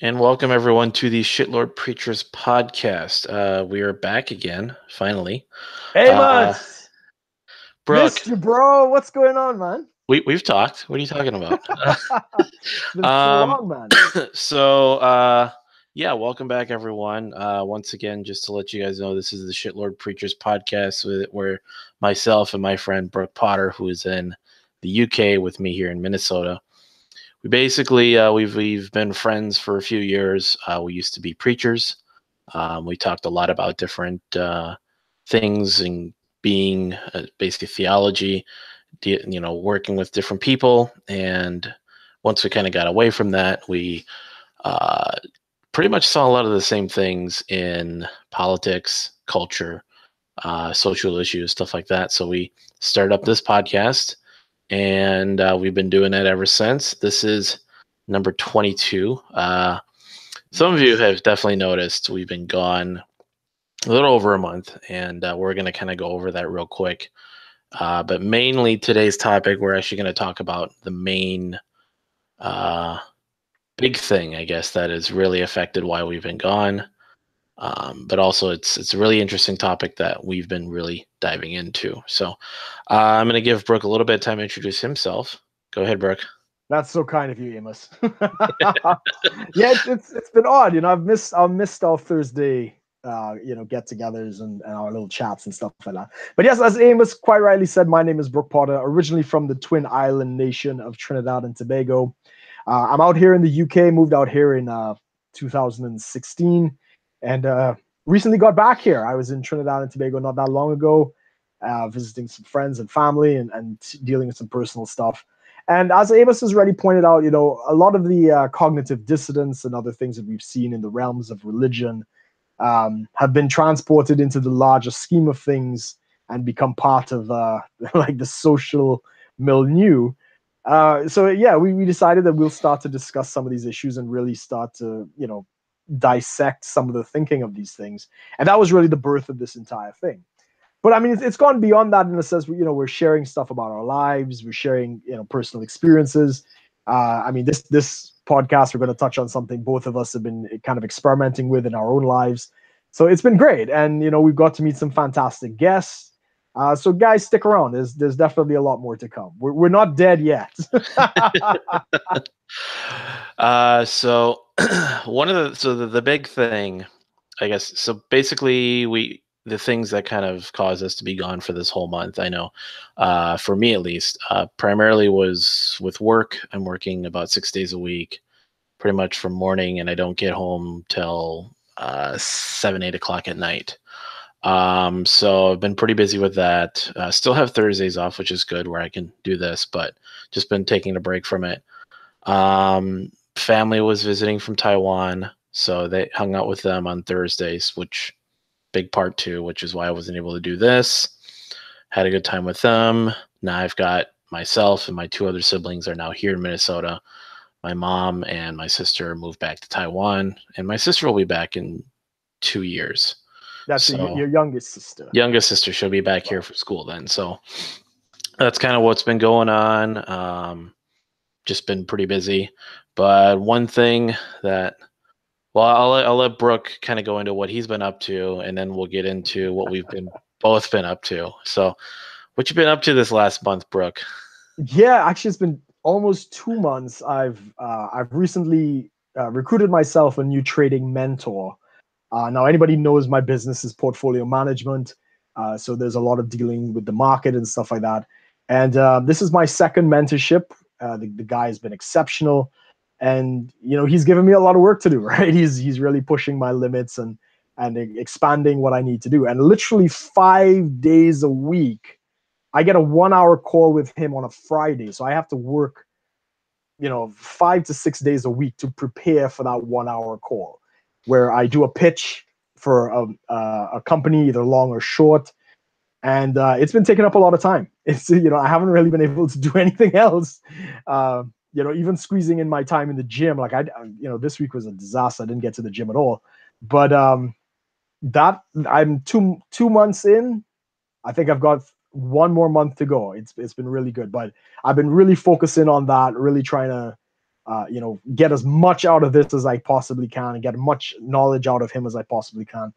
And welcome everyone to the Shitlord Preachers podcast. We are back again, finally. Amos, Brook, missed you, bro. What's going on, man? we've talked. What are you talking about? It's been so long, man. Yeah, welcome back everyone. Once again, just to let you guys know, this is the Shitlord Preachers podcast where myself and my friend Brook Potter, who is in the UK with me here in Minnesota, we basically we've been friends for a few years. We used to be preachers. We talked a lot about different things and being basically theology, working with different people. And once we kind of got away from that, we uh, pretty much saw a lot of the same things in politics, culture, social issues, stuff like that. So we started up this podcast, and we've been doing it ever since. This is number 22. Some of you have definitely noticed we've been gone a little over a month, and we're going to kind of go over that real quick. But mainly today's topic, we're actually going to talk about the main big thing, I guess, that has really affected why we've been gone. But also, it's a really interesting topic that we've been really diving into. So I'm going to give Brook a little bit of time to introduce himself. Go ahead, Brook. That's so kind of you, Amos. Yeah, it's been odd. I missed our Thursday, get-togethers and our little chats and stuff like that. But yes, as Amos quite rightly said, my name is Brook Potter, originally from the Twin Island nation of Trinidad and Tobago. I'm out here in the UK, moved out here in 2016, and recently got back here. I was in Trinidad and Tobago not that long ago, visiting some friends and family and dealing with some personal stuff. And as Amos has already pointed out, a lot of the cognitive dissonance and other things that we've seen in the realms of religion have been transported into the larger scheme of things and become part of like the social milieu. So yeah, we decided that we'll start to discuss some of these issues and really start to, dissect some of the thinking of these things. And that was really the birth of this entire thing. But I mean, it's gone beyond that in a sense. We're sharing stuff about our lives. We're sharing, personal experiences. I mean, this podcast, we're going to touch on something both of us have been kind of experimenting with in our own lives. So it's been great, and we've got to meet some fantastic guests. So guys, stick around. There's definitely a lot more to come. We're not dead yet. So the big thing, I guess. So basically, the things that kind of caused us to be gone for this whole month, I know, for me at least, primarily was with work. I'm working about 6 days a week, pretty much from morning, and I don't get home till 7-8 o'clock at night. So I've been pretty busy with that. Still have Thursdays off, which is good, where I can do this, but just been taking a break from it. Family was visiting from Taiwan, so they hung out with them on Thursdays, which big part too, which is why I wasn't able to do this. Had a good time with them. Now I've got myself and my two other siblings are now here in Minnesota. My mom and my sister moved back to Taiwan, and my sister will be back in 2 years. That's So, your youngest sister. Youngest sister, she'll be back here for school then. So that's kind of what's been going on. Just been pretty busy. But one thing that, well, I'll let Brook kind of go into what he's been up to, and then we'll get into what we've both been up to. So, what you been up to this last month, Brook? Yeah, actually, it's been almost 2 months. I've recently recruited myself a new trading mentor. Now, anybody knows my business is portfolio management, so there's a lot of dealing with the market and stuff like that. And this is my second mentorship. The guy has been exceptional, and he's given me a lot of work to do. Right, he's really pushing my limits and expanding what I need to do. And literally 5 days a week, I get a 1-hour call with him on a Friday, so I have to work, 5 to 6 days a week to prepare for that 1-hour call, where I do a pitch for a company, either long or short, and it's been taking up a lot of time. It's I haven't really been able to do anything else. Even squeezing in my time in the gym, like this week was a disaster. I didn't get to the gym at all. But that I'm two months in. I think I've got one more month to go. It's been really good, but I've been really focusing on that, really trying to get as much out of this as I possibly can and get much knowledge out of him as I possibly can.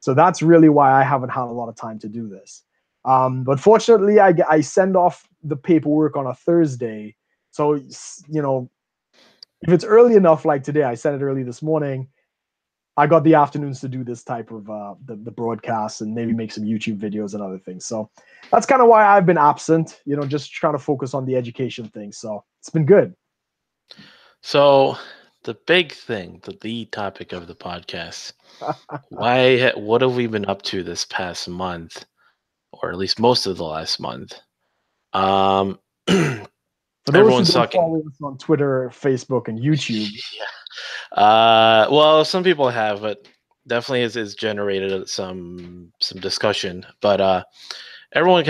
So that's really why I haven't had a lot of time to do this. But fortunately, I send off the paperwork on a Thursday. So, if it's early enough, like today, I sent it early this morning, I got the afternoons to do this type of the broadcast and maybe make some YouTube videos and other things. So that's kind of why I've been absent, just trying to focus on the education thing. So it's been good. So the big thing, the topic of the podcast, what have we been up to this past month, or at least most of the last month? For those who don't follow us on Twitter, Facebook, and YouTube. Yeah. Well, some people have, but definitely has generated some discussion. But everyone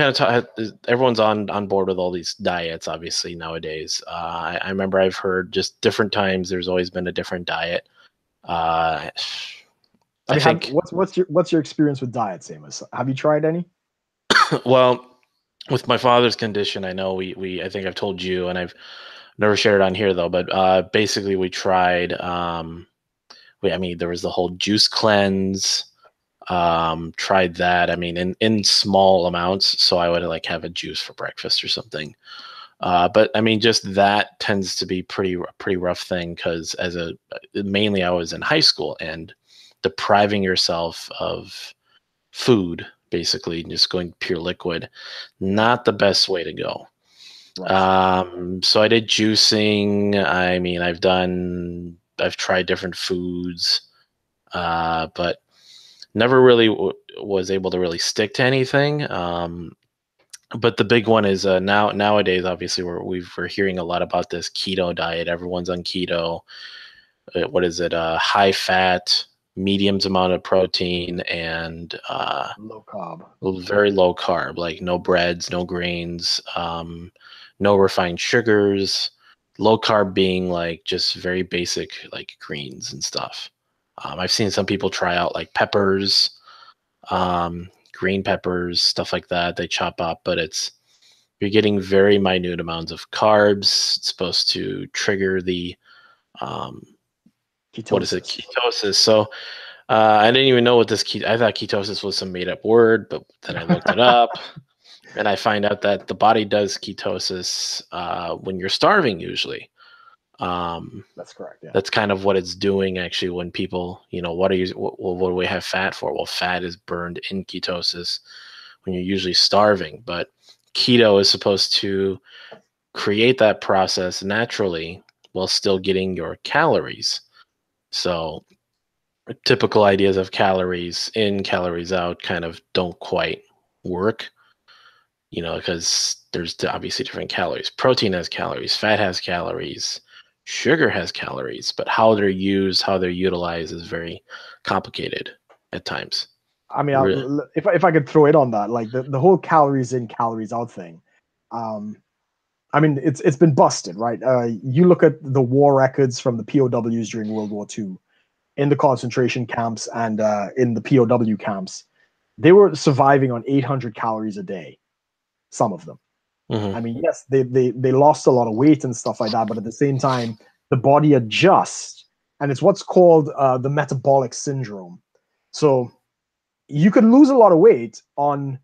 everyone's on board with all these diets, obviously nowadays. I remember I've heard just different times. There's always been a different diet. I think. What's your experience with diets, Amos? Have you tried any? Well, with my father's condition, I know I think I've told you, and I've never shared it on here though. But basically, we tried. There was the whole juice cleanse. Tried that. I mean, in small amounts, so I would have a juice for breakfast or something. But I mean, just that tends to be pretty rough thing, because mainly I was in high school, and depriving yourself of food, basically just going pure liquid, not the best way to go. Right. So I did juicing. I mean, I've tried different foods, but never really was able to really stick to anything. But the big one is nowadays, obviously, we're hearing a lot about this keto diet. Everyone's on keto. What is it? High fat, medium amount of protein, and low carb. Very low carb, like no breads, no grains, no refined sugars. Low carb being like just very basic, like greens and stuff. I've seen some people try out like peppers, green peppers, stuff like that. They chop up, but you're getting very minute amounts of carbs. It's supposed to trigger the ketosis. What is it? Ketosis. So I didn't even know what this I thought ketosis was some made up word, but then I looked it up, and I find out that the body does ketosis when you're starving usually. That's correct. Yeah. That's kind of what it's doing actually when people, what do we have fat for? Well, fat is burned in ketosis when you're usually starving, but keto is supposed to create that process naturally while still getting your calories. So typical ideas of calories in, calories out kind of don't quite work, because there's obviously different calories. Protein has calories, fat has calories, sugar has calories, but how they're used, how they're utilized is very complicated at times. I mean, if I could throw it on that, like the whole calories in, calories out thing, I mean, it's been busted, right? You look at the war records from the POWs during World War II, in the concentration camps and in the POW camps, they were surviving on 800 calories a day, some of them. Mm-hmm. I mean, yes, they lost a lot of weight and stuff like that, but at the same time, the body adjusts, and it's what's called the metabolic syndrome. So you could lose a lot of weight on,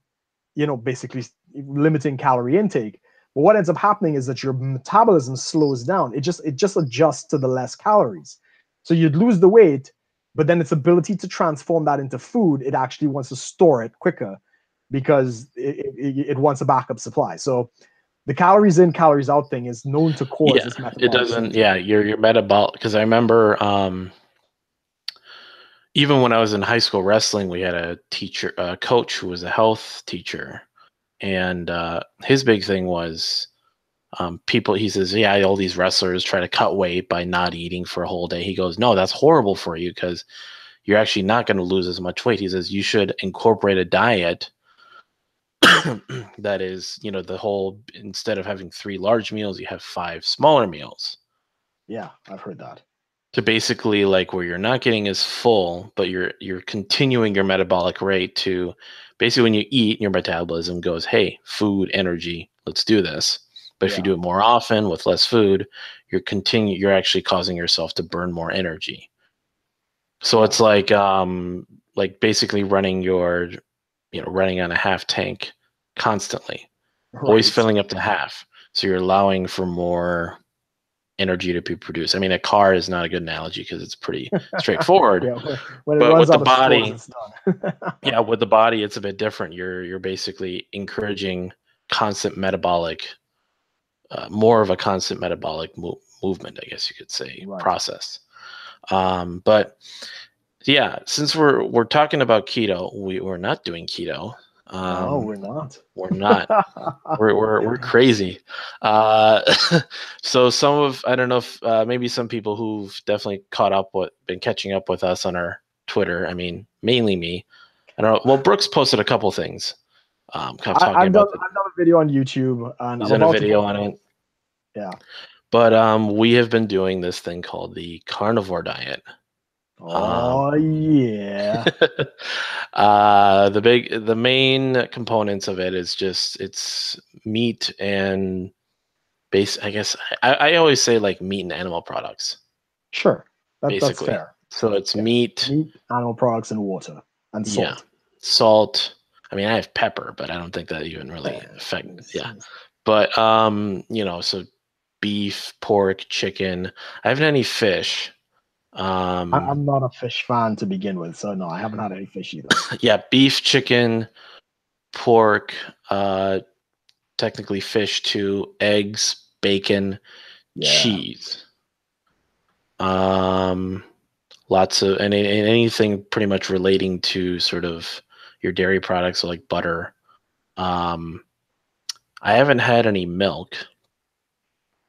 basically limiting calorie intake, but what ends up happening is that your metabolism slows down. It just adjusts to the less calories. So you'd lose the weight, but then its ability to transform that into food, it actually wants to store it quicker, because it wants a backup supply. So the calories in, calories out thing is known to cause this metabolic. It doesn't. Syndrome. Yeah, your metabolic. Because I remember, even when I was in high school wrestling, we had a coach who was a health teacher, and his big thing was people. He says, "Yeah, all these wrestlers try to cut weight by not eating for a whole day." He goes, "No, that's horrible for you, because you're actually not going to lose as much weight." He says, "You should incorporate a diet." That is, the whole, instead of having 3 large meals, you have 5 smaller meals. Yeah, I've heard that. To basically, like, where you're not getting as full, but you're continuing your metabolic rate to basically, when you eat, your metabolism goes, hey, food, energy, let's do this. But if you do it more often with less food, you're actually causing yourself to burn more energy. So it's like basically running on a half tank constantly, always filling up to half. So you're allowing for more energy to be produced. I mean, a car is not a good analogy because it's pretty straightforward. When it but runs with out the of body, stores, it's done. with the body, it's a bit different. You're basically encouraging constant metabolic, more of a constant metabolic movement, I guess you could say, process. But yeah, since we're talking about keto, we're not doing keto. No, we're not. We're not. we're crazy. So I don't know if maybe some people who've definitely been catching up with us on our Twitter. I mean, mainly me. I don't know. Well, Brooks posted a couple things. I've done a video on YouTube. And he's done a video on it. Yeah. But we have been doing this thing called the carnivore diet. Yeah. The main components of it is it's meat and I guess I always say like meat and animal products. Sure. That's fair. So it's meat, animal products, and water and salt. Yeah. Salt. I mean, I have pepper, but I don't think that even really affects. Yeah. But so beef, pork, chicken. I haven't had any fish. I'm not a fish fan to begin with, so no, I haven't had any fish either. Yeah, beef, chicken, pork, technically fish too, eggs, bacon, cheese. Lots of anything pretty much relating to sort of your dairy products, so like butter. I haven't had any milk.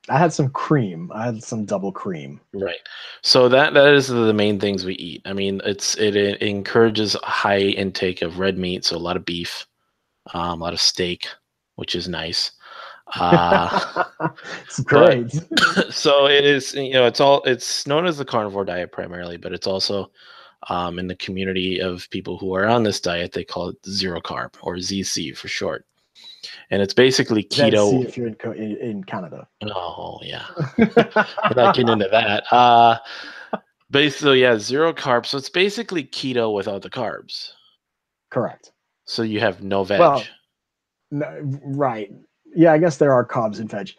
I had some cream. I had some double cream. Right. So that is the main things we eat. I mean, it encourages a high intake of red meat, so a lot of beef, a lot of steak, which is nice. It's great. So it is, it's known as the carnivore diet primarily, but it's also in the community of people who are on this diet, they call it zero carb, or ZC for short. And it's basically keto. ZC if you're in Canada. Oh yeah, we're not getting into that. Basically, zero carbs. So it's basically keto without the carbs. Correct. So you have no veg. Well, no, right. Yeah, I guess there are carbs in veg.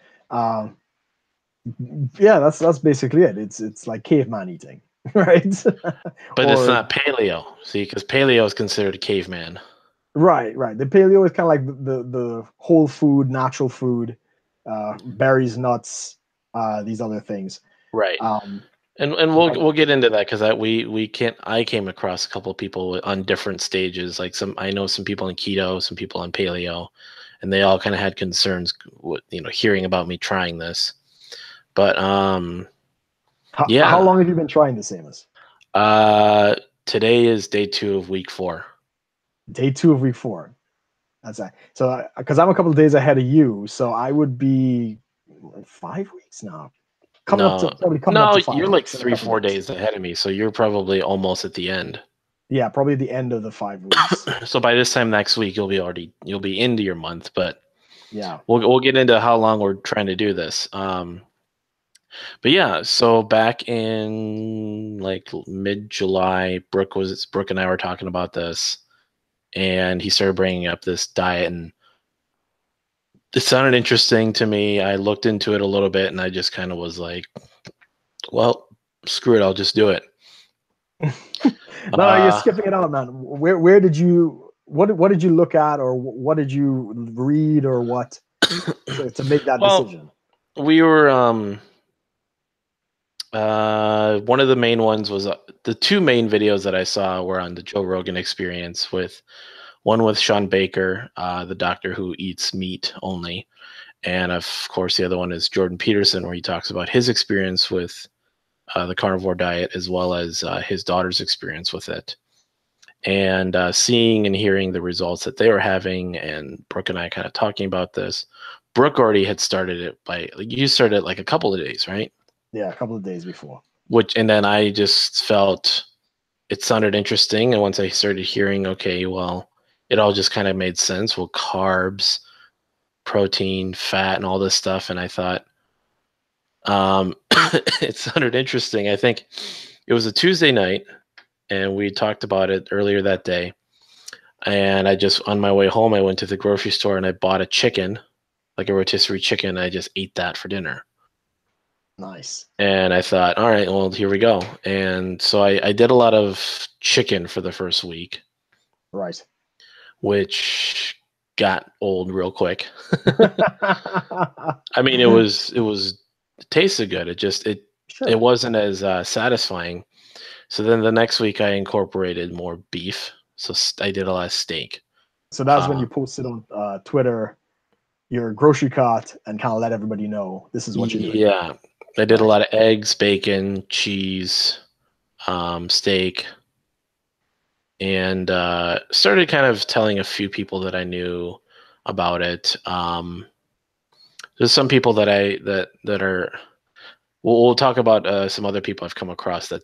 Yeah, that's basically it. It's like caveman eating, right? But it's not paleo. See, because paleo is considered caveman. Right. The paleo is kind of like the whole food, natural food, berries, nuts, these other things. Right. And we'll get into that because I came across a couple of people on different stages. Like I know some people in keto, some people on paleo, and they all kind of had concerns with, hearing about me trying this. But how long have you been trying this, Amos? Today is day 2 of week 4. Day 2 of week 4. That's that. So because I'm a couple of days ahead of you, so I would be 5 weeks now. Coming up to 5 you're like 3-4 days ahead of me, so you're probably almost at the end. Yeah, probably the end of the 5 weeks. So by this time next week, you'll be into your month. But yeah, we'll get into how long we're trying to do this. But yeah, so back in like mid-July, Brooke and I were talking about this, and he started bringing up this diet, and it sounded interesting to me. I looked into it a little bit, and I just kind of was like, well, screw it, I'll just do it. No, you're skipping it out, man. Where did you what did you look at, or what did you read, or what to make that decision? We were one of the main ones was the 2 main videos that I saw were on the Joe Rogan Experience, one with Sean Baker, the doctor who eats meat only, and of course the other one is Jordan Peterson, where he talks about his experience with the carnivore diet, as well as his daughter's experience with it, and seeing and hearing the results that they were having. And Brooke and I kind of talking about this. Brooke already had started it you started like a couple of days, right? Yeah, a couple of days before. And then I just felt it sounded interesting, and once I started hearing, okay, well, it all just kind of made sense. Well, carbs, protein, fat, and all this stuff, and I thought, It sounded interesting. I think it was a Tuesday night, and we talked about it earlier that day. And I just, on my way home, I went to the grocery store and I bought a chicken, like a rotisserie chicken. I just ate that for dinner. Nice. And I thought, all right, well, here we go. And so I did a lot of chicken for the first week, Right. which got old real quick. I mean, it tasted good. Sure. It wasn't as satisfying. So then the next week I incorporated more beef. So I did a lot of steak. So that's when you posted on Twitter your grocery cart and kind of let everybody know this is what you're doing. Yeah, I did a Right. lot of eggs, bacon, cheese, steak, and started kind of telling a few people that I knew about it. There's some people that are. We'll talk about some other people I've come across that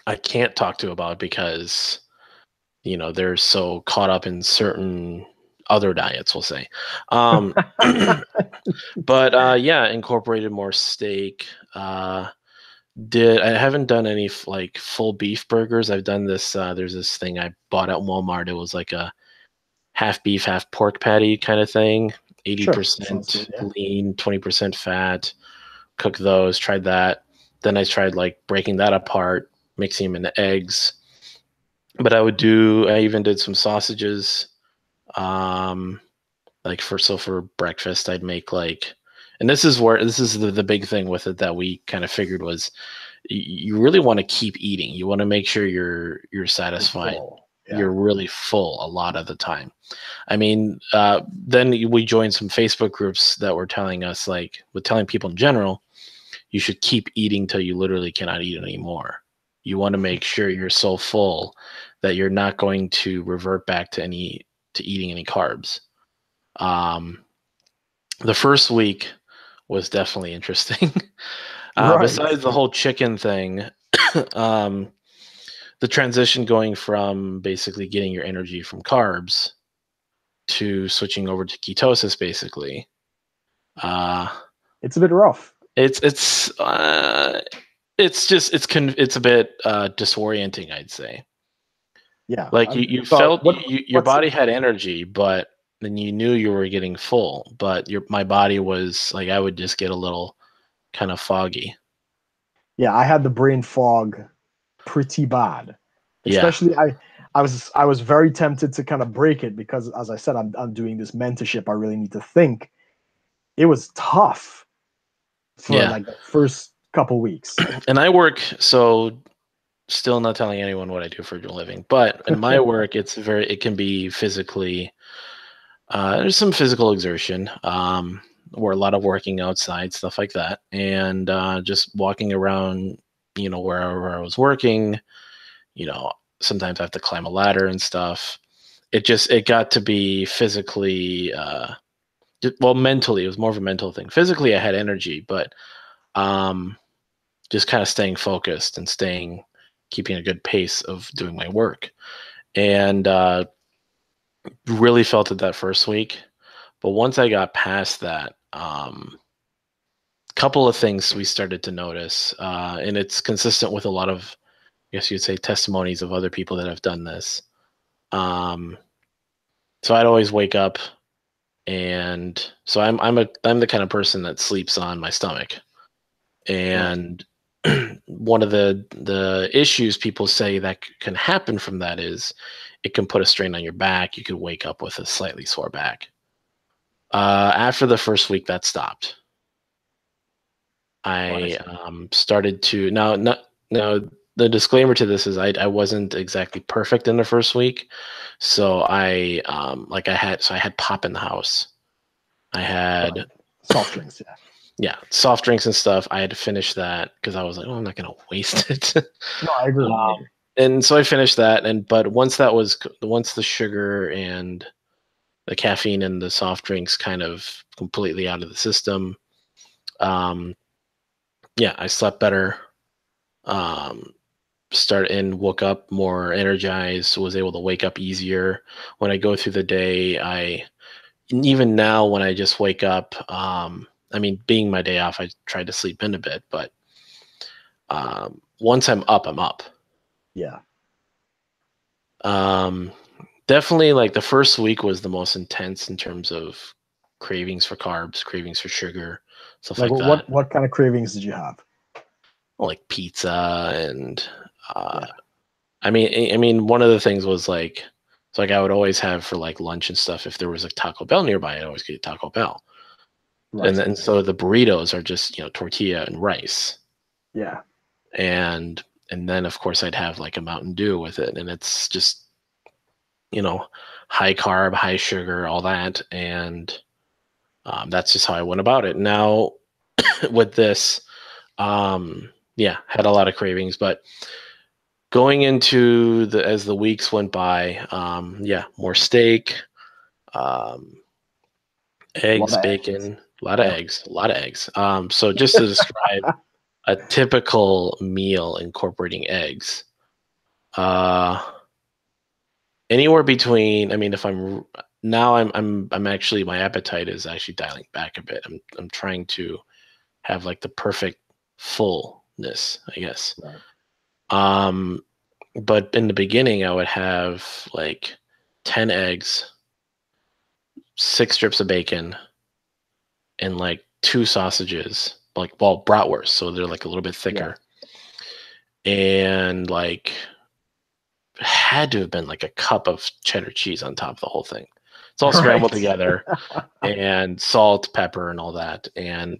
I can't talk to about because they're so caught up in certain other diets, we'll say. But yeah, incorporated more steak. I haven't done any like full beef burgers. I've done this. There's this thing I bought at Walmart. It was like a half beef, half pork patty kind of thing. 80% lean, 20% fat. Cook those. Tried that. Then I tried like breaking that apart, mixing them into eggs. But I even did some sausages. Like for breakfast, I'd make and this is the big thing with it that we kind of figured was you really want to keep eating. You want to make sure you're satisfied. Yeah. You're really full a lot of the time. I mean, then we joined some Facebook groups that were telling us telling people in general, you should keep eating till you literally cannot eat anymore. You want to make sure you're so full that you're not going to revert back to eating any carbs. The first week was definitely interesting. Right. Besides the whole chicken thing, the transition going from basically getting your energy from carbs to switching over to ketosis, basically. It's a bit rough. It's a bit disorienting, I'd say. Yeah. Like you felt your body had energy, but then you knew you were getting full, but my body was like, I would just get a little kind of foggy. Yeah, I had the brain fog pretty bad. Especially I was very tempted to kind of break it because, as I said, I'm doing this mentorship. I really need to think. It was tough for like the first couple weeks. And I work, so still not telling anyone what I do for a living, but in my work, it can be physically, there's some physical exertion, or a lot of working outside, stuff like that. And just walking around, wherever I was working, sometimes I have to climb a ladder and stuff. It got to be physically, mentally, it was more of a mental thing. Physically, I had energy, but just kind of staying focused and keeping a good pace of doing my work. And really felt it that first week. But once I got past that, couple of things we started to notice, and it's consistent with a lot of, I guess you'd say, testimonies of other people that have done this. So I'd always wake up, and so I'm the kind of person that sleeps on my stomach. And one of the issues people say that can happen from that is it can put a strain on your back. You could wake up with a slightly sore back. After the first week, that stopped. I started to now. The disclaimer to this is I wasn't exactly perfect in the first week, so I had pop in the house. I had soft drinks, yeah, soft drinks and stuff. I had to finish that because I was like, oh, I'm not going to waste it. No, I agree. And so I finished that. But once the sugar and the caffeine and the soft drinks kind of completely out of the system, I slept better. Woke up more energized, was able to wake up easier. When I go through the day, even now when I just wake up, and I mean, being my day off, I tried to sleep in a bit, but once I'm up, I'm up. Yeah. Definitely like the first week was the most intense in terms of cravings for carbs, cravings for sugar, stuff like that. What kind of cravings did you have? Like pizza and Yeah. I mean, one of the things was like, it's like I would always have for like lunch and stuff. If there was like Taco Bell nearby, I'd always get Taco Bell. Right. And then so the burritos are just, tortilla and rice. Yeah. And then of course I'd have like a Mountain Dew with it. And it's just, high carb, high sugar, all that. And that's just how I went about it. Now with this, had a lot of cravings, but going into as the weeks went by, more steak, eggs, bacon, a lot of eggs. So just to describe a typical meal incorporating eggs, anywhere between, I mean, if I'm now I'm actually, my appetite is actually dialing back a bit. I'm trying to have like the perfect fullness, I guess. Right. But in the beginning I would have like 10 eggs, 6 strips of bacon, and like 2 sausages, like bratwurst, so they're like a little bit thicker. Yeah. And like had to have been like a cup of cheddar cheese on top of the whole thing. It's all scrambled together, and salt, pepper, and all that, and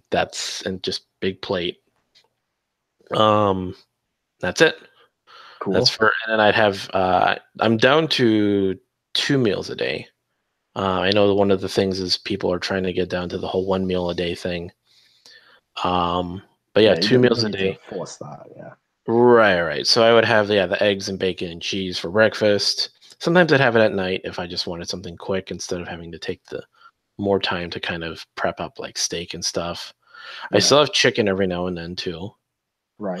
just big plate. That's it. Cool. And then I'd have I'm down to 2 meals a day. I know one of the things is people are trying to get down to the whole 1 meal a day thing. But yeah, 2 meals a day. Force that, yeah. Right. So I would have the eggs and bacon and cheese for breakfast. Sometimes I'd have it at night if I just wanted something quick instead of having to take the more time to kind of prep up like steak and stuff. Yeah. I still have chicken every now and then too. Right.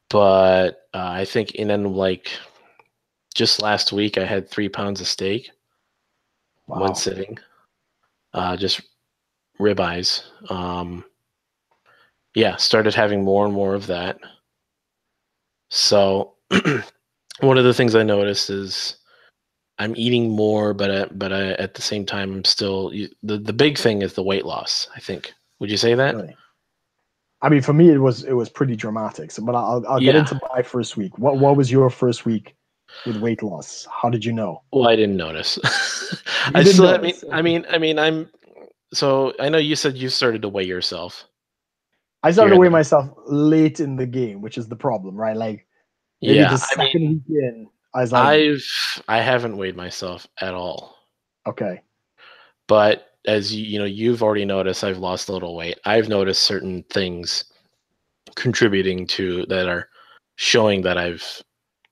But I think, and then like just last week I had 3 pounds of steak. Wow. One sitting. Just ribeyes. Started having more and more of that. So one of the things I noticed is I'm eating more, but at the same time, I'm still, the big thing is the weight loss, I think. Would you say that? Really? I mean, for me, it was pretty dramatic. So, but I'll get into my first week. What was your first week with weight loss? How did you know? Well, I didn't notice. So I know you said you started to weigh yourself. I started to weigh myself late in the game, which is the problem, right? Like maybe the second week in, I was like, I haven't weighed myself at all. Okay. But as you've already noticed, I've lost a little weight. I've noticed certain things contributing to that are showing that I've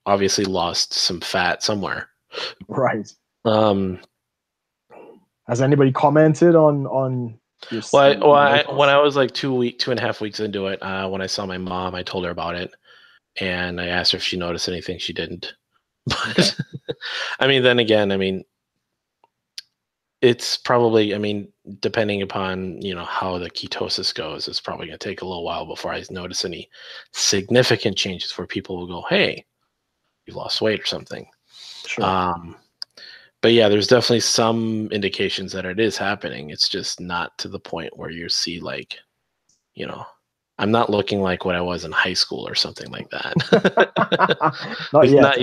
obviously lost some fat somewhere. Right. Has anybody commented on your? When I was like 2.5 weeks into it, when I saw my mom, I told her about it, and I asked her if she noticed anything. She didn't. But then again, it's probably, depending upon, how the ketosis goes, it's probably going to take a little while before I notice any significant changes where people will go, hey, you've lost weight or something. Sure. But yeah, there's definitely some indications that it is happening. It's just not to the point where you see like, I'm not looking like what I was in high school or something like that. Not yet.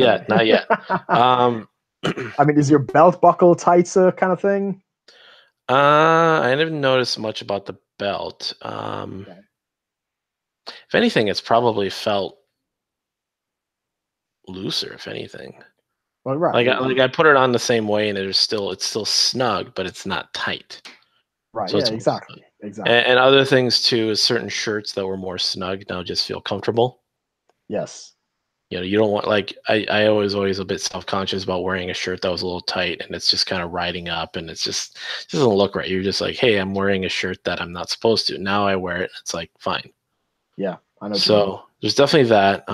Is your belt buckle tighter kind of thing? I didn't notice much about the belt. If anything, it's probably felt looser, if anything. Well, right. Like I put it on the same way, and it's still snug, but it's not tight. Right. So exactly. And other things too is certain shirts that were more snug now just feel comfortable. Yes. You don't want, like, I was always a bit self-conscious about wearing a shirt that was a little tight and it's just kind of riding up and it doesn't look right. You're just like, hey, I'm wearing a shirt that I'm not supposed to. Now I wear it. It's like, fine. Yeah. I know. So there's definitely that.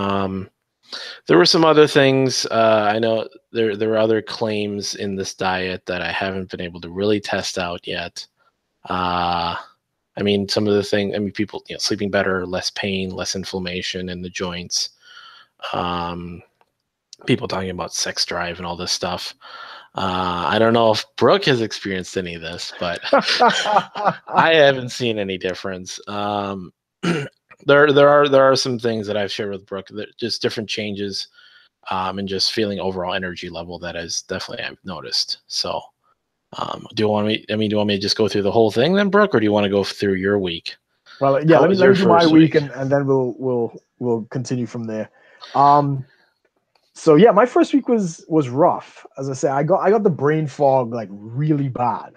There were some other things. I know there were other claims in this diet that I haven't been able to really test out yet. I mean, some of the things, I mean, people, sleeping better, less pain, less inflammation in the joints. People talking about sex drive and all this stuff. I don't know if Brooke has experienced any of this, but I haven't seen any difference. There are some things that I've shared with Brooke that just different changes, and just feeling overall energy level that is definitely I've noticed. So, do you want me to just go through the whole thing then, Brooke, or do you want to go through your week? Well, yeah, How let me was your do my first week, week? and then we'll continue from there. So yeah, my first week was rough. As I say, I got the brain fog like really bad.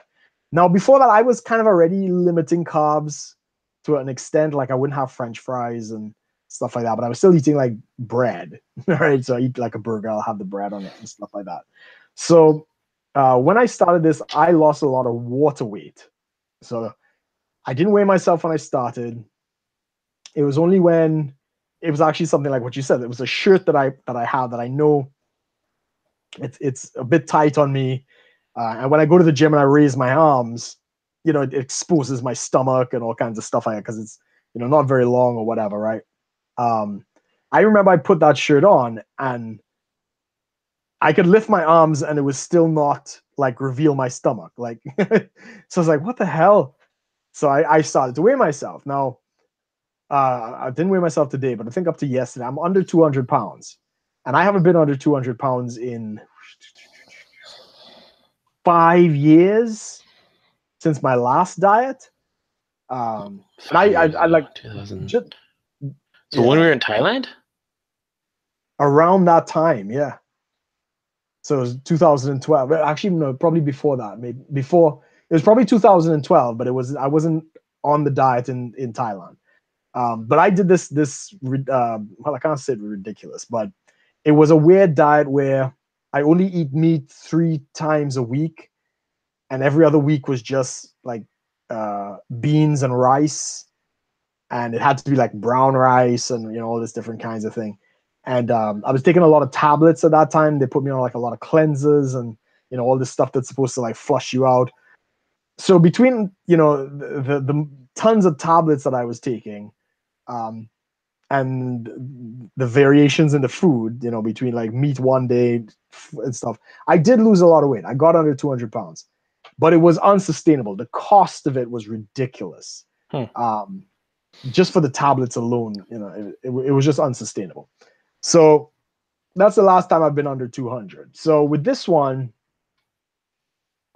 Now before that, I was kind of already limiting carbs to an extent. Like I wouldn't have French fries and stuff like that, but I was still eating like bread, right? So I eat like a burger, I'll have the bread on it and stuff like that. So when I started this, I lost a lot of water weight. So I didn't weigh myself when I started. It was only when it was actually something like what you said. It was a shirt that I had that I know it's a bit tight on me, and when I go to the gym and I raise my arms, it exposes my stomach and all kinds of stuff like that because it's not very long or whatever, right? I remember I put that shirt on and I could lift my arms and it was still not like reveal my stomach, like so I was like, what the hell? So I started to weigh myself. Now I didn't weigh myself today, but I think up to yesterday, I'm under 200 pounds. And I haven't been under 200 pounds in 5 years since my last diet. And I like 2000. just, So when we yeah, were in Thailand? around that time, yeah. So it was 2012. Actually, no, probably before that. Maybe before it was probably 2012, but I wasn't on the diet in Thailand. But I did this well, I can't say ridiculous, but it was a weird diet where I only eat meat 3 times a week, and every other week was just like beans and rice, and it had to be like brown rice and all this different kinds of thing. And I was taking a lot of tablets at that time. They put me on like a lot of cleansers and all this stuff that's supposed to like flush you out. So between the tons of tablets that I was taking, and the variations in the food, between like meat one day and stuff, I did lose a lot of weight. I got under 200 pounds, but it was unsustainable. The cost of it was ridiculous. Just for the tablets alone, it was just unsustainable. So that's the last time I've been under 200. So with this one,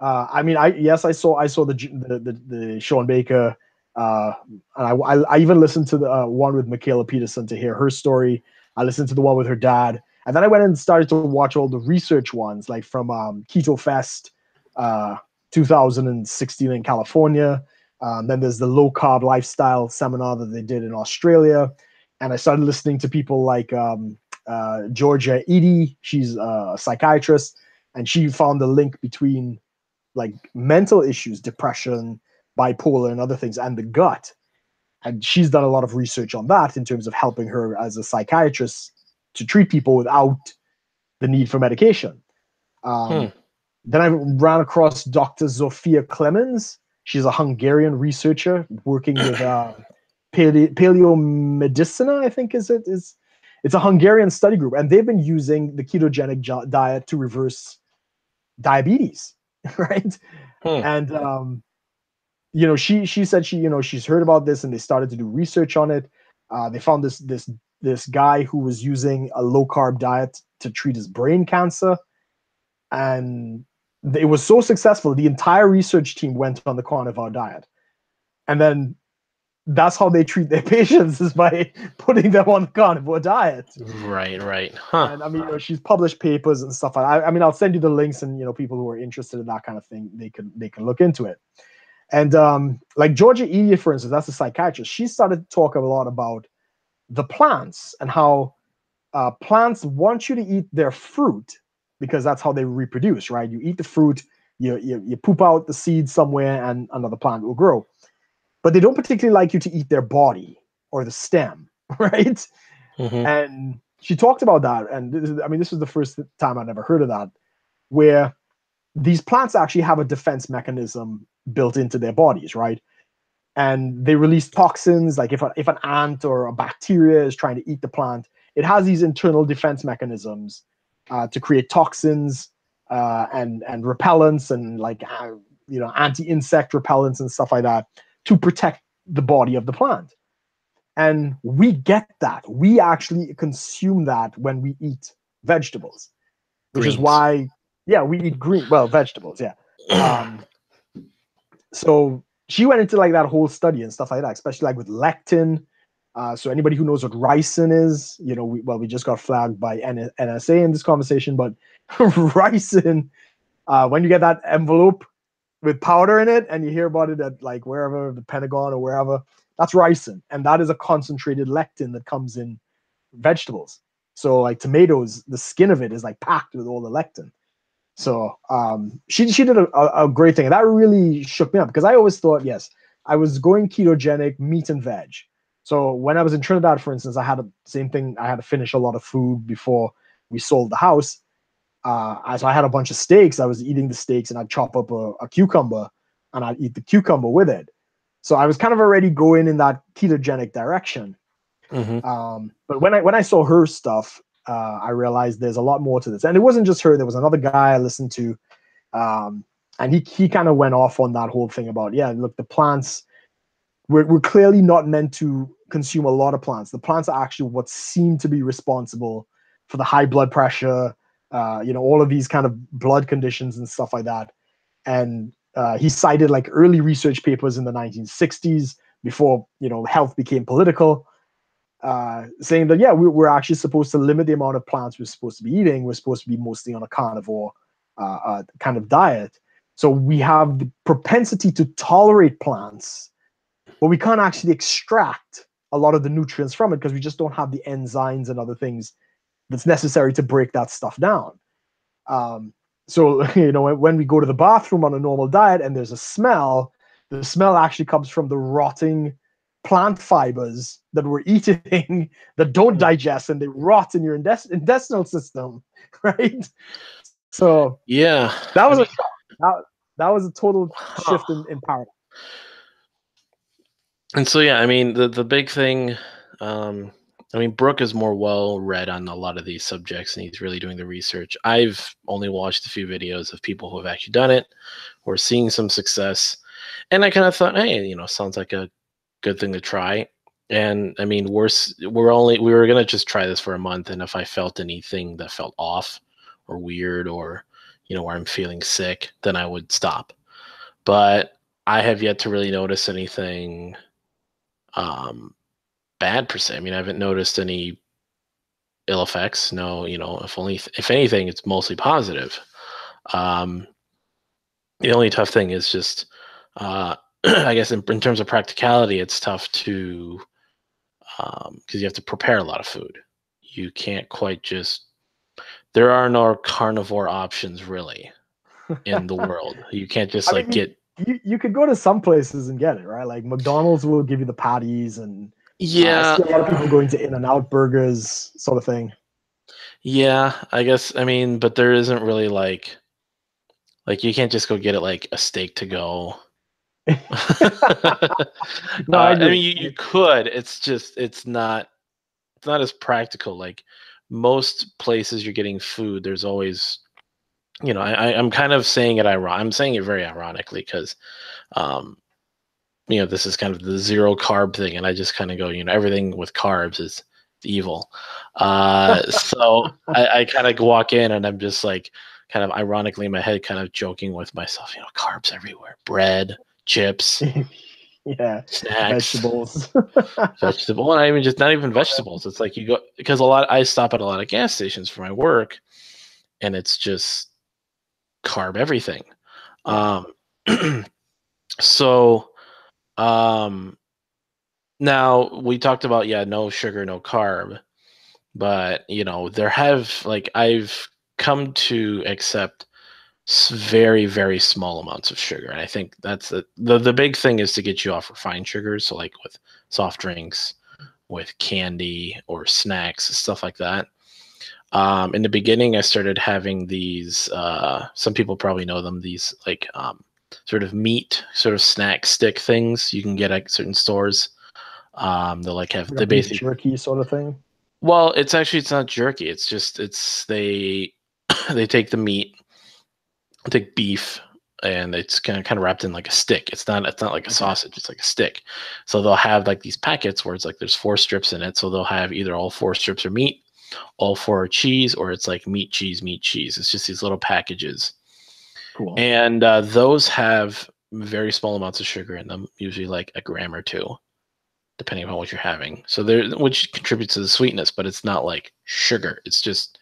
I mean, I saw the Sean Baker, and I even listened to the one with Michaela Peterson to hear her story. I listened to the one with her dad, and then I went and started to watch all the research ones, like from Keto Fest 2016 in California. Then there's the low carb lifestyle seminar that they did in Australia, and I started listening to people like Georgia Edie. She's a psychiatrist, and she found the link between like mental issues, depression, bipolar, and other things, and the gut. And she's done a lot of research on that in terms of helping her as a psychiatrist to treat people without the need for medication. Then I ran across Dr. Zofia Clemens. She's a Hungarian researcher working with Paleomedicina, I think is it's a Hungarian study group, and they've been using the ketogenic diet to reverse diabetes, right? And she said she's heard about this, and they started to do research on it. They found this guy who was using a low carb diet to treat his brain cancer, and it was so successful. The entire research team went on the carnivore diet, and then that's how they treat their patients, is by putting them on the carnivore diet. Right. Huh. And I mean, she's published papers and stuff like that. I mean, I'll send you the links, and people who are interested in that kind of thing, they can look into it. And like Georgia Edie, for instance, that's a psychiatrist. She started to talk a lot about the plants and how plants want you to eat their fruit because that's how they reproduce, right? You eat the fruit, you poop out the seed somewhere, and another plant will grow. But they don't particularly like you to eat their body or the stem, right? And she talked about that, and this was the first time I'd ever heard of that, where these plants actually have a defense mechanism built into their bodies, right? and they release toxins. Like if an ant or a bacteria is trying to eat the plant, it has these internal defense mechanisms to create toxins and repellents and like anti-insect repellents and stuff like that to protect the body of the plant. And we get that. We actually consume that when we eat vegetables, which is why, we eat vegetables. So she went into like that whole study and stuff like that, especially like with lectin. So anybody who knows what ricin is, we just got flagged by NSA in this conversation, but ricin, when you get that envelope with powder in it and you hear about it at like wherever, the Pentagon or wherever, that's ricin. And that is a concentrated lectin that comes in vegetables. So like tomatoes, the skin of it is like packed with all the lectin. So she did a great thing. And that really shook me up because I always thought, yes, I was going ketogenic, meat and veg. So when I was in Trinidad, for instance, I had the same thing. I had to finish a lot of food before we sold the house. So I had a bunch of steaks. I was eating the steaks and I'd chop up a cucumber and I'd eat the cucumber with it. So I was kind of already going in that ketogenic direction. Mm-hmm. But when I saw her stuff, I realized there's a lot more to this. And it wasn't just her. There was another guy I listened to. And he kind of went off on that whole thing about, look, the plants, we're clearly not meant to consume a lot of plants. The plants are actually what seem to be responsible for the high blood pressure, all of these kind of blood conditions and stuff like that. And he cited like early research papers in the 1960s before, health became political. Saying that, we're actually supposed to limit the amount of plants we're supposed to be eating. We're supposed to be mostly on a carnivore kind of diet. So we have the propensity to tolerate plants, but we can't actually extract a lot of the nutrients from it because we just don't have the enzymes and other things that's necessary to break that stuff down. So, when we go to the bathroom on a normal diet and there's a smell, the smell actually comes from the rotting plant fibers that we're eating that don't digest and they rot in your intestinal system, right? So that was a shock. That was a total shift in paradigm. And so the big thing, Brook is more well read on a lot of these subjects and he's really doing the research. I've only watched a few videos of people who have actually done it or seeing some success, and I kind of thought, hey, sounds like a good thing to try. And we were gonna just try this for a month, and if I felt anything that felt off or weird or where I'm feeling sick, then I would stop. But I have yet to really notice anything bad per se. I haven't noticed any ill effects. No, if anything, it's mostly positive. The only tough thing is just I guess in terms of practicality, it's tough to because you have to prepare a lot of food. You can't quite just. There are no carnivore options really in the world. You can't just get. You could go to some places and get it, right? Like McDonald's will give you the patties, and I see a lot of people going to In-N-Out burgers, sort of thing. Yeah, I guess. But there isn't really like you can't just go get it like a steak to go. No, I agree. You could. It's not as practical. Like most places you're getting food, there's always, I'm kind of saying it I'm saying it very ironically because, this is kind of the zero carb thing, and I just kind of go, everything with carbs is evil. So I kind of walk in and I'm just like, kind of ironically in my head, kind of joking with myself, carbs everywhere, bread, chips, snacks, vegetables. Well, not even vegetables. It's like you go because I stop at a lot of gas stations for my work, and it's just carb everything. So, now we talked about no sugar, no carb, but there have I've come to accept very, very small amounts of sugar, and I think that's the big thing is to get you off refined sugars. So like with soft drinks, with candy or snacks, stuff like that. In the beginning, I started having these. Some people probably know them. These sort of meat, sort of snack stick things you can get at certain stores. They'll like have Like the a beef basic jerky sort of thing. Well, it's not jerky. It's just they they take the meat, take beef, and it's kind of wrapped in like a stick. It's not like a sausage. It's like a stick. So they'll have like these packets where it's like there's 4 strips in it. So they'll have either all 4 strips are meat, all 4 are cheese, or it's like meat, cheese, meat, cheese. It's just these little packages. Cool. And those have very small amounts of sugar in them, usually like a gram or 2, depending on what you're having. So which contributes to the sweetness, but it's not like sugar. It's just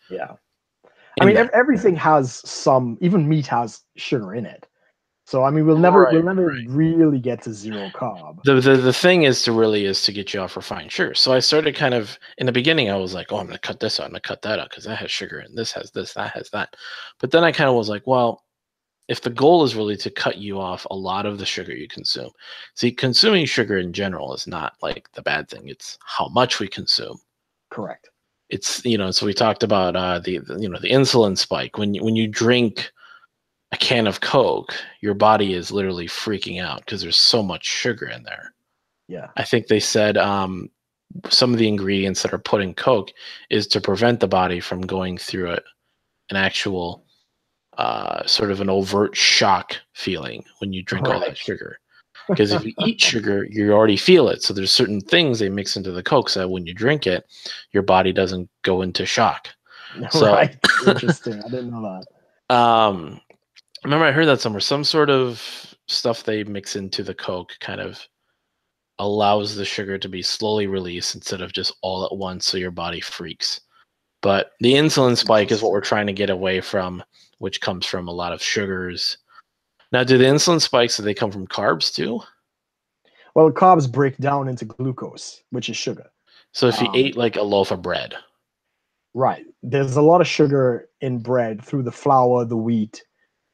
I mean, everything has some. Even meat has sugar in it. So I mean, we'll never really get to 0 carb. The thing is to get you off refined sugar. So I started kind of in the beginning. I was like, oh, I'm gonna cut this out. I'm gonna cut that out because that has sugar and this has this, that has that. But then I kind of was like, well, if the goal is really to cut you off a lot of the sugar you consume, see, consuming sugar in general is not like the bad thing. It's how much we consume. Correct. It's so we talked about the insulin spike when you drink a can of Coke, your body is literally freaking out because there's so much sugar in there. Yeah, I think they said some of the ingredients that are put in Coke is to prevent the body from going through an actual sort of an overt shock feeling when you drink all that sugar. Because if you eat sugar, you already feel it. So there's certain things they mix into the Coke so that when you drink it, your body doesn't go into shock. So, interesting. I didn't know that. I remember I heard that somewhere. Some sort of stuff they mix into the Coke kind of allows the sugar to be slowly released instead of just all at once, so your body freaks. But the insulin spike is what we're trying to get away from, which comes from a lot of sugars. Now, do the insulin spikes, do they come from carbs too? Well, carbs break down into glucose, which is sugar. So if you ate like a loaf of bread. Right. There's a lot of sugar in bread through the flour, the wheat.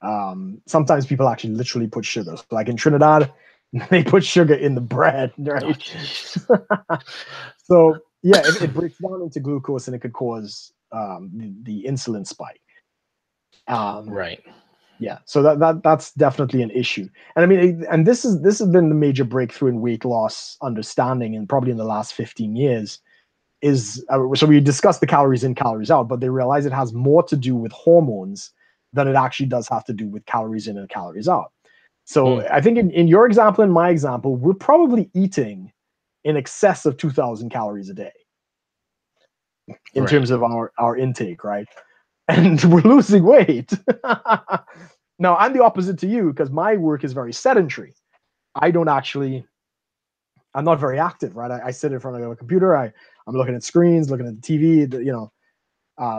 Sometimes people actually literally put sugar. So like in Trinidad, they put sugar in the bread, right? Oh, so yeah, it breaks down into glucose and it could cause the insulin spike. Right. Yeah, so that's definitely an issue. And I mean, and this has been the major breakthrough in weight loss understanding, and probably in the last 15 years, is so we discussed the calories in, calories out, but they realize it has more to do with hormones than it actually does have to do with calories in and calories out. So I think in your example and my example, we're probably eating in excess of 2,000 calories a day in terms of our intake, right? And we're losing weight. Now, I'm the opposite to you because my work is very sedentary. I'm not very active, right? I sit in front of a computer. I'm looking at screens, looking at the TV,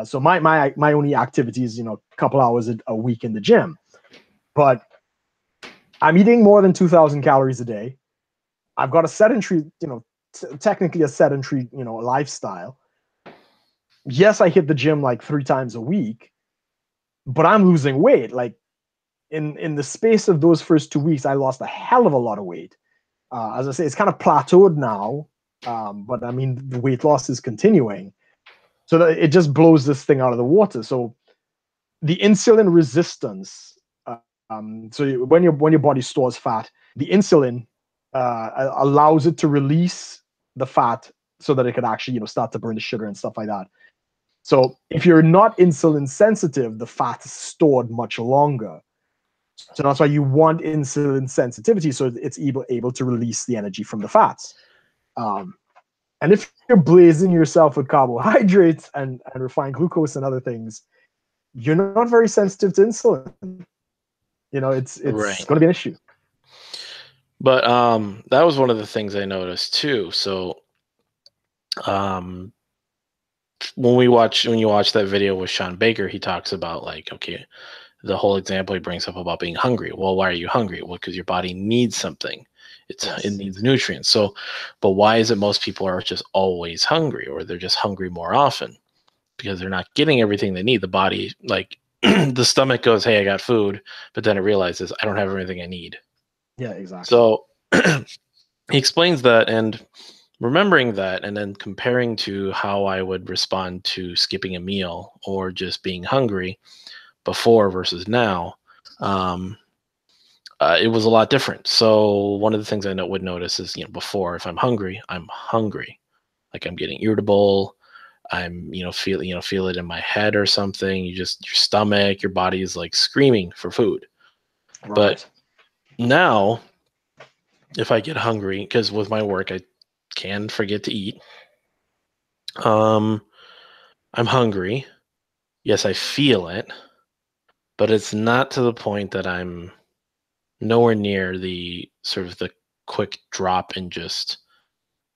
so my only activity is, a couple hours a week in the gym. But I'm eating more than 2,000 calories a day. I've got a sedentary, technically a sedentary, lifestyle. Yes, I hit the gym like 3 times a week, but I'm losing weight. Like in the space of those first 2 weeks, I lost a hell of a lot of weight. As I say, it's kind of plateaued now, but I mean, the weight loss is continuing. So that it just blows this thing out of the water. So the insulin resistance, so when your body stores fat, the insulin allows it to release the fat so that it can actually, start to burn the sugar and stuff like that. So if you're not insulin sensitive, the fat is stored much longer. So that's why you want insulin sensitivity, so it's able to release the energy from the fats. And if you're blazing yourself with carbohydrates and refined glucose and other things, you're not very sensitive to insulin. It's going to be an issue. But that was one of the things I noticed too. So when you watch that video with Sean Baker, he talks about the whole example he brings up about being hungry. Well, why are you hungry? Well, because your body needs something. It needs nutrients. So, but why is it most people are just always hungry, or they're just hungry more often? Because they're not getting everything they need. The body, the stomach goes, hey, I got food, but then it realizes I don't have everything I need. Yeah, exactly. So he explains that, and remembering that, and then comparing to how I would respond to skipping a meal or just being hungry before versus now, it was a lot different. So one of the things I would notice is, before, if I'm hungry, like I'm getting irritable. I'm, feel it in my head or something. Your stomach, your body is like screaming for food. Right. But now, if I get hungry, because with my work, I can forget to eat. I'm hungry. Yes, I feel it, but it's not to the point that I'm nowhere near the sort of the quick drop in just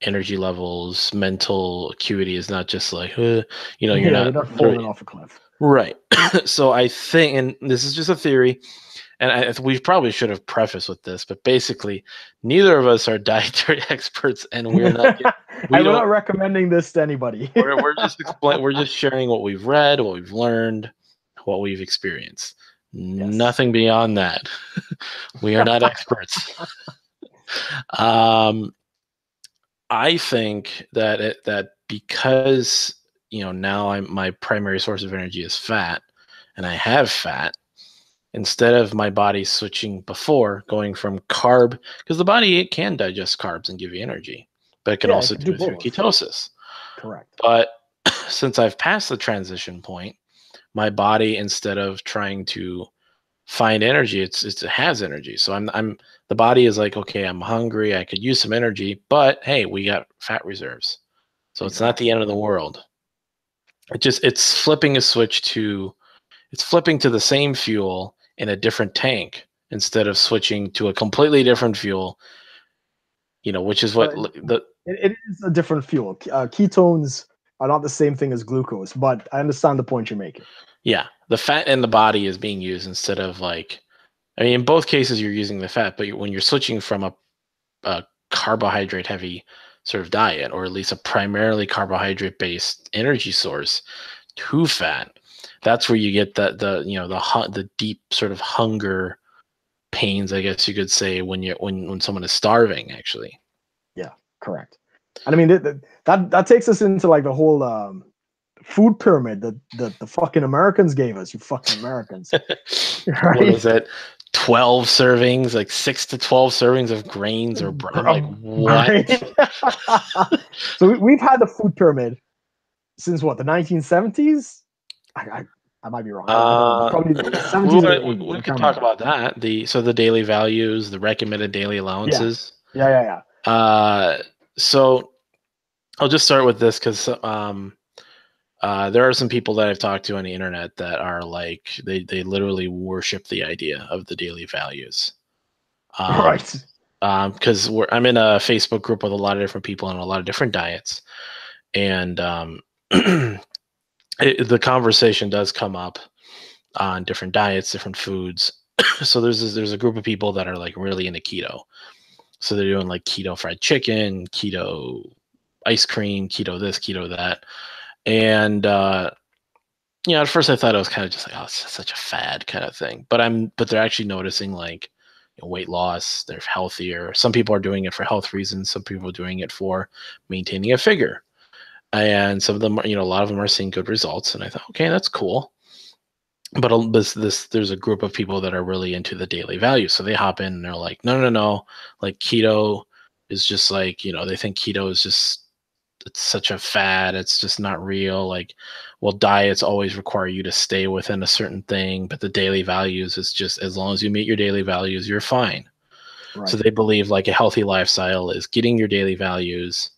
energy levels. Mental acuity is not just like, you're you're not falling off a cliff. Right. So I think, and this is just a theory, and we probably should have prefaced with this, but basically, neither of us are dietary experts, and we're not. We're not recommending this to anybody. we're just sharing what we've read, what we've learned, what we've experienced. Yes. Nothing beyond that. We are not experts. I think that because now my primary source of energy is fat, and I have fat. Instead of my body switching before going from carb, because the body, it can digest carbs and give you energy, but it can also do it through ketosis. Correct. But since I've passed the transition point, my body, instead of trying to find energy, it has energy. So the body is like, okay, I'm hungry, I could use some energy, but hey, we got fat reserves. So It's not the end of the world. It's flipping a switch it's flipping to the same fuel in a different tank instead of switching to a completely different fuel, which is what it is a different fuel. Ketones are not the same thing as glucose, but I understand the point you're making. Yeah. The fat in the body is being used instead of in both cases you're using the fat, but when you're switching from a carbohydrate heavy sort of diet, or at least a primarily carbohydrate based energy source, to fat, that's where you get the deep sort of hunger pains, I guess you could say, when someone is starving, actually. Yeah, correct. And I mean that takes us into like the whole food pyramid that the fucking Americans gave us. You fucking Americans. Right? What is it? 12 servings, like 6 to 12 servings of grains or bread. Like, what? So we've had the food pyramid since what, the 1970s? I might be wrong. Probably the 70s or 80s. We could talk about that. The daily values, the recommended daily allowances. Yeah. So I'll just start with this because there are some people that I've talked to on the internet that are like, they literally worship the idea of the daily values. Right. Because I'm in a Facebook group with a lot of different people on a lot of different diets, and the conversation does come up on different diets, different foods. So there's a group of people that are like really into keto. So they're doing like keto fried chicken, keto ice cream, keto this, keto that. And at first I thought it was kind of just like, oh, it's such a fad kind of thing. But they're actually noticing like weight loss. They're healthier. Some people are doing it for health reasons. Some people are doing it for maintaining a figure. And some of them, a lot of them are seeing good results. And I thought, okay, that's cool. But there's a group of people that are really into the daily value. So they hop in and they're like, no. Like keto is just like, they think keto is just, it's such a fad. It's just not real. Like, well, diets always require you to stay within a certain thing, but the daily values is just, as long as you meet your daily values, you're fine. Right. So they believe like a healthy lifestyle is getting your daily values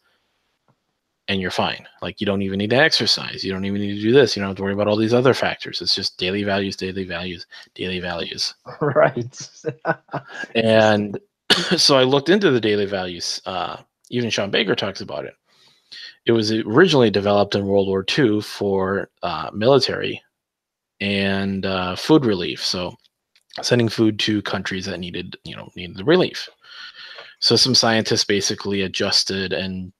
and you're fine. Like, you don't even need to exercise. You don't even need to do this. You don't have to worry about all these other factors. It's just daily values, daily values, daily values. Right. And so I looked into the daily values. Even Sean Baker talks about it. It was originally developed in World War II for military and food relief. So sending food to countries that needed the relief. So some scientists basically adjusted and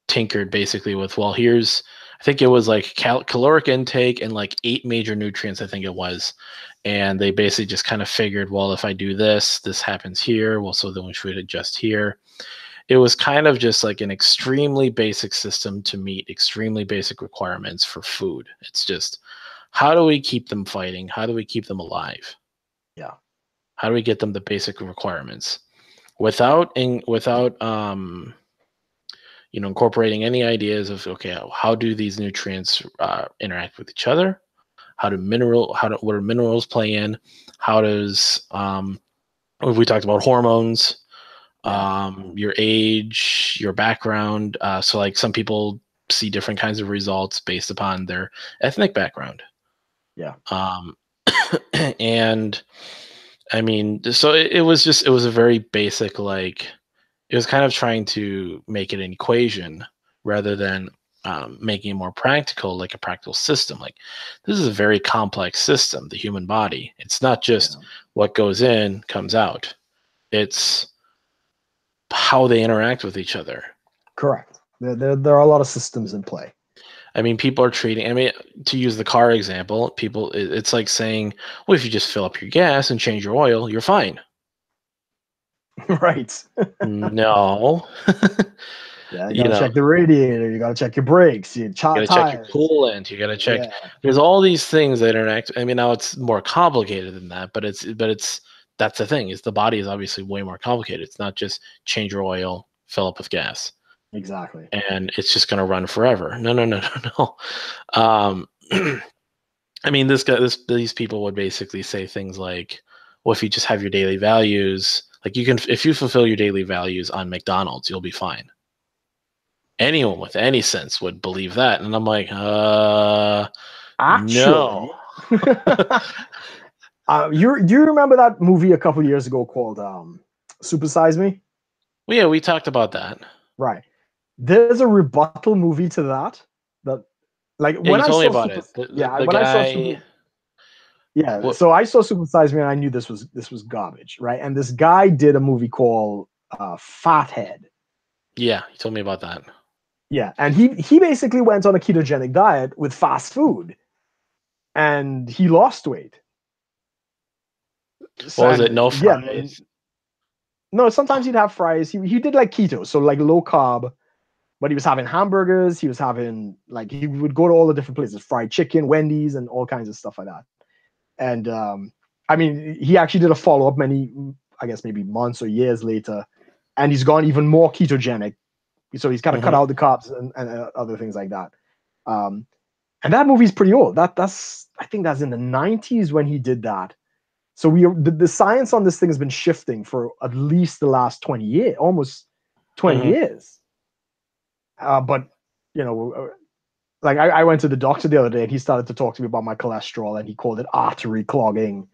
tinkered basically with, well, here's, I think it was like caloric intake and like 8 major nutrients, I think it was. And they basically just kind of figured, well, if I do this, this happens here. Well, so then we should adjust here. It was kind of just like an extremely basic system to meet extremely basic requirements for food. It's just, how do we keep them fighting? How do we keep them alive? Yeah. How do we get them the basic requirements without incorporating any ideas of, okay, how do these nutrients interact with each other? What do minerals play in? How does we talked about hormones, your age, your background. So like some people see different kinds of results based upon their ethnic background. Yeah. And I mean, so it was a very basic, like, it was kind of trying to make it an equation rather than making it more practical, like a practical system. Like, this is a very complex system, the human body. It's not just what goes in comes out. It's how they interact with each other. Correct. There are a lot of systems in play. I mean, people are treating, I mean, to use the car example, it's like saying, well, if you just fill up your gas and change your oil, you're fine. Right. No. Yeah, you gotta check the radiator. You gotta check your brakes. You gotta check your coolant. You gotta check. There's all these things that interact. I mean, now it's more complicated than that, but it's that's the thing. Is the body is obviously way more complicated. It's not just change your oil, fill up with gas. Exactly. And it's just gonna run forever. No. I mean, these people would basically say things like, well, if you just have your daily values, like if you fulfill your daily values on McDonald's, you'll be fine. Anyone with any sense would believe that. And I'm like, actually, no. Do you remember that movie a couple years ago called Super Size Me? Well, yeah, we talked about that. Right. There's a rebuttal movie to that. Like, yeah, when you I told saw me about it. So I saw Super Size Me and I knew this was garbage, right? And this guy did a movie called Fathead. Yeah, you told me about that. Yeah, and he basically went on a ketogenic diet with fast food, and he lost weight. What was it? No fries? No, sometimes he'd have fries. He did like keto, so like low carb, but he was having hamburgers. He was having, like, he would go to all the different places, fried chicken, Wendy's, and all kinds of stuff like that. And I mean, he actually did a follow-up I guess maybe months or years later, and he's gone even more ketogenic. So he's kind of cut out the carbs and other things like that. And that movie's pretty old. I think that's in the 90s when he did that. So the science on this thing has been shifting for at least the last 20 years, almost 20 years. But, like I went to the doctor the other day and he started to talk to me about my cholesterol and he called it artery clogging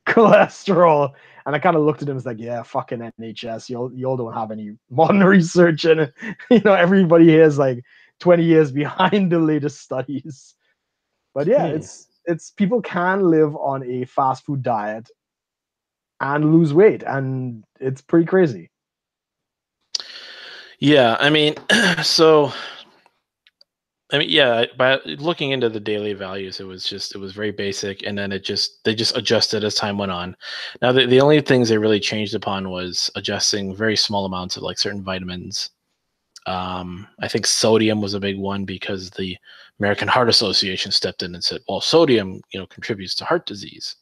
cholesterol. And I kind of looked at him and was like, yeah, fucking NHS, y'all don't have any modern research in it. Everybody here is like 20 years behind the latest studies. But yeah, it's people can live on a fast food diet and lose weight, and it's pretty crazy. Yeah, I mean, by looking into the daily values, it was very basic, and then they just adjusted as time went on. Now, the only things they really changed upon was adjusting very small amounts of like certain vitamins. I think sodium was a big one because the American Heart Association stepped in and said, well, sodium, contributes to heart disease.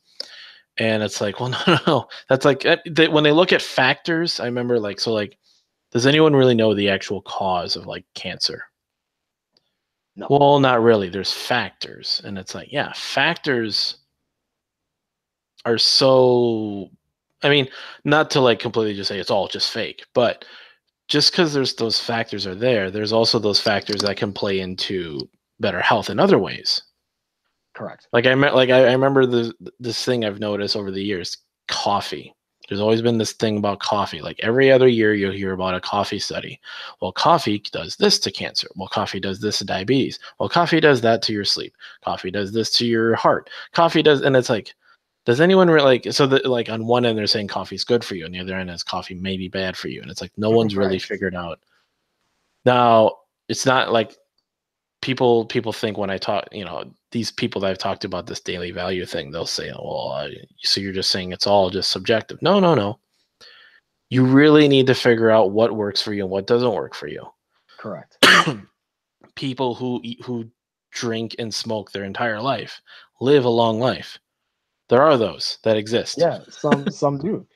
And it's like, well, no. That's like, when they look at factors, I remember does anyone really know the actual cause of like cancer? No. Well, not really. There's factors. And it's like, yeah, factors are so, I mean, not to like completely just say it's all just fake, but just because those factors are there, there's also those factors that can play into better health in other ways. Correct. I remember this thing I've noticed over the years, coffee. There's always been this thing about coffee. Like every other year, you'll hear about a coffee study. Well, coffee does this to cancer. Well, coffee does this to diabetes. Well, coffee does that to your sleep. Coffee does this to your heart. Coffee does, and it's like, does anyone really on one end they're saying coffee's good for you, and the other end is coffee may be bad for you, and it's like no one's really figured out. Now, it's not like people think when I talk, these people that I've talked about this daily value thing, they'll say, well, so you're just saying it's all just subjective. No. You really need to figure out what works for you and what doesn't work for you. Correct. People who drink and smoke their entire life live a long life. There are those that exist. Yeah, some do.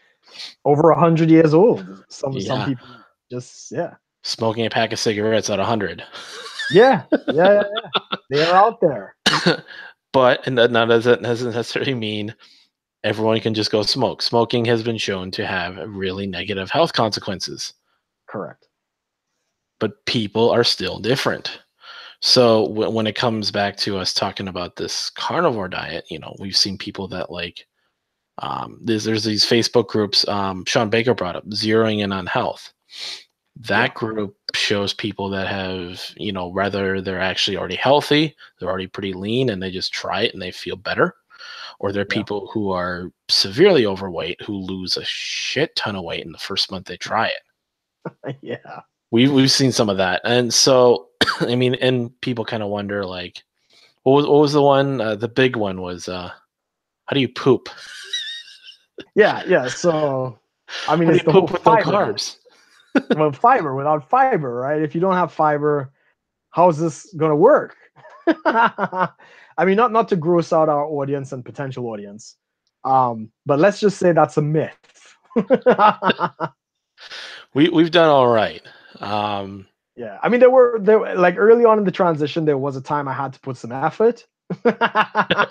Over 100 years old. Some Yeah. people just Smoking a pack of cigarettes at 100. Yeah. They are out there. But and that doesn't necessarily mean everyone can just go smoke. Smoking has been shown to have really negative health consequences. Correct. But people are still different. So when it comes back to us talking about this carnivore diet, we've seen people that like there's these Facebook groups. Sean Baker brought up zeroing in on health. That group shows people that have, whether they're actually already healthy, they're already pretty lean, and they just try it and they feel better, or they're people who are severely overweight who lose a shit ton of weight in the first month they try it. Yeah. We've seen some of that, and so I mean, and people kind of wonder like, what was the one? The big one was how do you poop? Yeah. So I mean, How do it's you the whole poop with no fiber. carbs? Well, fiber without fiber, right? If you don't have fiber, how's this gonna work? I mean, not to gross out our audience and potential audience, but let's just say that's a myth. We've done all right. Yeah, I mean, there were like early on in the transition, there was a time I had to put some effort, but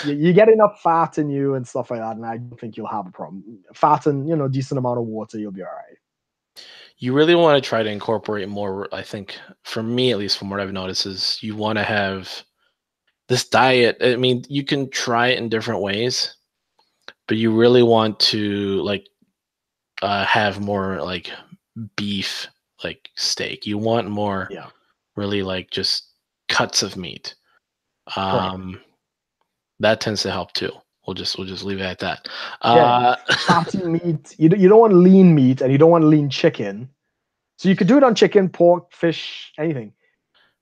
you get enough fat in you and stuff like that, and I don't think you'll have a problem. Fat and decent amount of water, you'll be all right. You really want to try to incorporate more. I think for me, at least from what I've noticed, is you want to have this diet. I mean, you can try it in different ways, but you really want to like have more like beef, like steak. You want more, really like just cuts of meat. That tends to help too. We'll just leave it at that. Fatty meat. You don't want lean meat, and you don't want lean chicken. So you could do it on chicken, pork, fish, anything.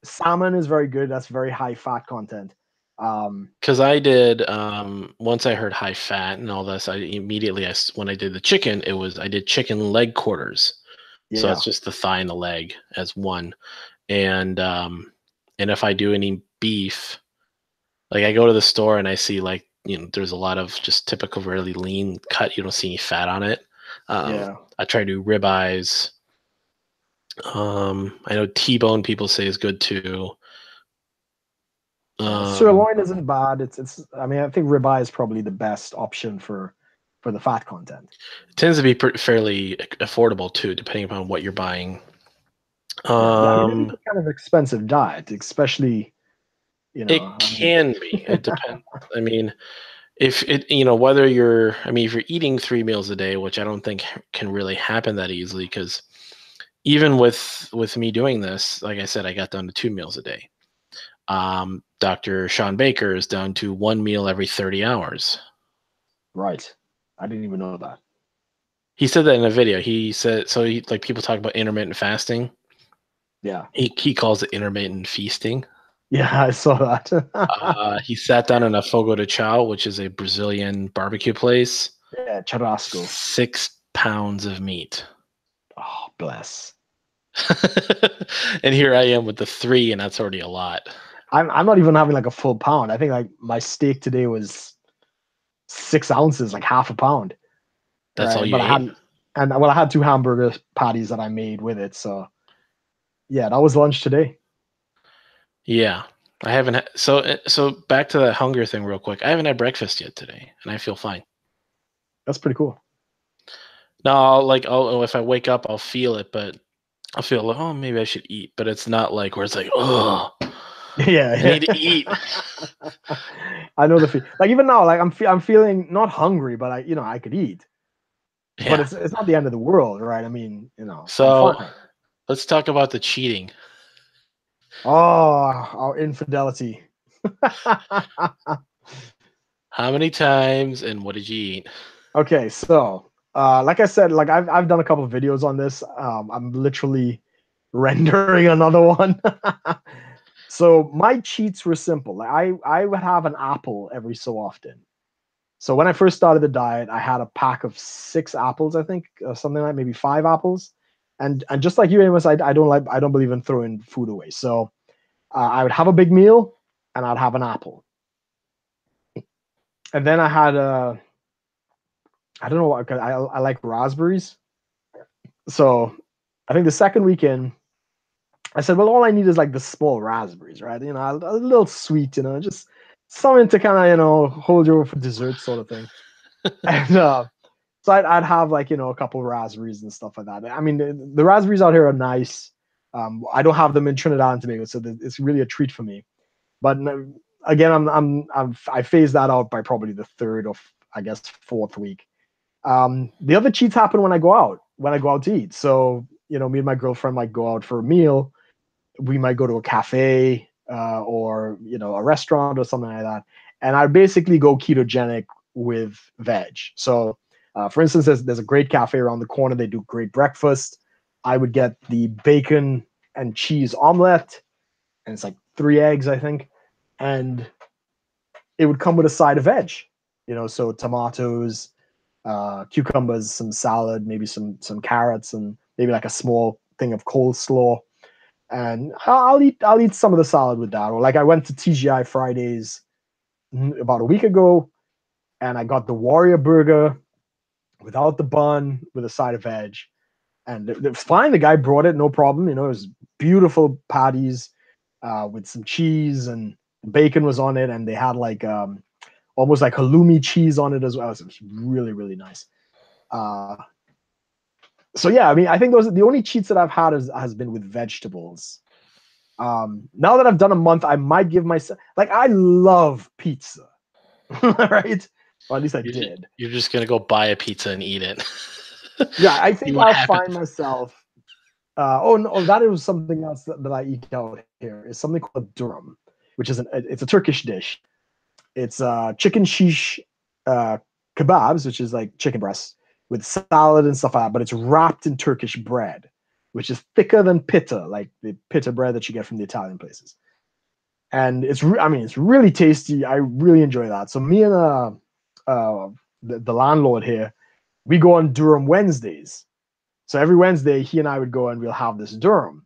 Salmon is very good. That's very high fat content. Because I did once I heard high fat and all this, I immediately when I did the chicken, I did chicken leg quarters. So it's just the thigh and the leg as one. And if I do any beef, like I go to the store and I see like there's a lot of just typical really lean cut. You don't see any fat on it. I try to do ribeyes. I know T-bone people say is good too. Sirloin isn't bad. It's. I mean, I think ribeye is probably the best option for the fat content. It tends to be fairly affordable too, depending upon what you're buying. I mean, it's a kind of expensive diet, especially. It can be. It depends. I mean, if whether if you're eating 3 meals a day, which I don't think can really happen that easily, because even with me doing this, like I said, I got down to 2 meals a day. Dr. Sean Baker is down to 1 meal every 30 hours. Right. I didn't even know that. He said that in a video. He said, so like people talk about intermittent fasting. Yeah. He calls it intermittent feasting. Yeah, I saw that. He sat down in a Fogo de Chao, which is a Brazilian barbecue place. Yeah, churrasco. 6 pounds of meat. Oh, bless. And here I am with the 3, and that's already a lot. I'm not even having like a full pound. I think like my steak today was 6 ounces, like half a pound. That's all you ate? I had 2 hamburger patties that I made with it. So yeah, that was lunch today. Yeah, I haven't. So back to that hunger thing real quick. I haven't had breakfast yet today, and I feel fine. That's pretty cool. No, if I wake up, I'll feel it, but I'll feel like, oh, maybe I should eat. But it's not like where it's like, oh, yeah, I need to eat. I know the feeling. Like even now, like I'm feeling not hungry, but I could eat. Yeah. But it's not the end of the world, right? I mean, So let's talk about the cheating. Oh, our infidelity. How many times and what did you eat? Okay, so like I said, like I've done a couple of videos on this. I'm literally rendering another one. So my cheats were simple. Like I would have an apple every so often. So when I first started the diet, I had a pack of 6 apples, I think, or something like maybe 5 apples. And just like you, Amos, I don't believe in throwing food away. So I would have a big meal, and I'd have an apple. And then I had I don't know what, I like raspberries. So I think the second weekend, I said, well, all I need is like the small raspberries, right? You know, a little sweet, you know, just something to kind of, you know, hold you over for dessert sort of thing. And so I'd have like, you know, a couple of raspberries and stuff like that. I mean, the raspberries out here are nice. I don't have them in Trinidad and Tobago, so it's really a treat for me. But again, I phased that out by probably the third or I guess fourth week. The other cheats happen when I go out to eat. So, you know, me and my girlfriend might go out for a meal. We might go to a cafe or, you know, a restaurant or something like that. And I basically go ketogenic with veg. So, for instance, there's a great cafe around the corner. They do great breakfast. I would get the bacon and cheese omelet, and it's like 3 eggs, I think. And it would come with a side of veg, you know, so tomatoes, cucumbers, some salad, maybe some carrots, and maybe like a small thing of coleslaw. And I'll eat some of the salad with that. Or like I went to TGI Fridays about a week ago, and I got the Warrior Burger without the bun with a side of veg, and it was fine. The guy brought it, no problem. You know, it was beautiful patties with some cheese, and bacon was on it, and they had like almost like halloumi cheese on it as well. It was really, really nice. So yeah, I mean, I think those are the only cheats that I've had has been with vegetables. Now that I've done a month, I might give myself, like, I love pizza, right? Or at least I did. You're just gonna go buy a pizza and eat it. Yeah, I think I'll find myself. Oh no, that is something else that I eat out here. It's something called durum, which is it's a Turkish dish. It's chicken shish kebabs, which is like chicken breasts with salad and stuff like that, but it's wrapped in Turkish bread, which is thicker than pita, like the pita bread that you get from the Italian places. And it's really tasty. I really enjoy that. So me and the landlord here, we go on durum Wednesdays. So every Wednesday, he and I would go and we'll have this durum.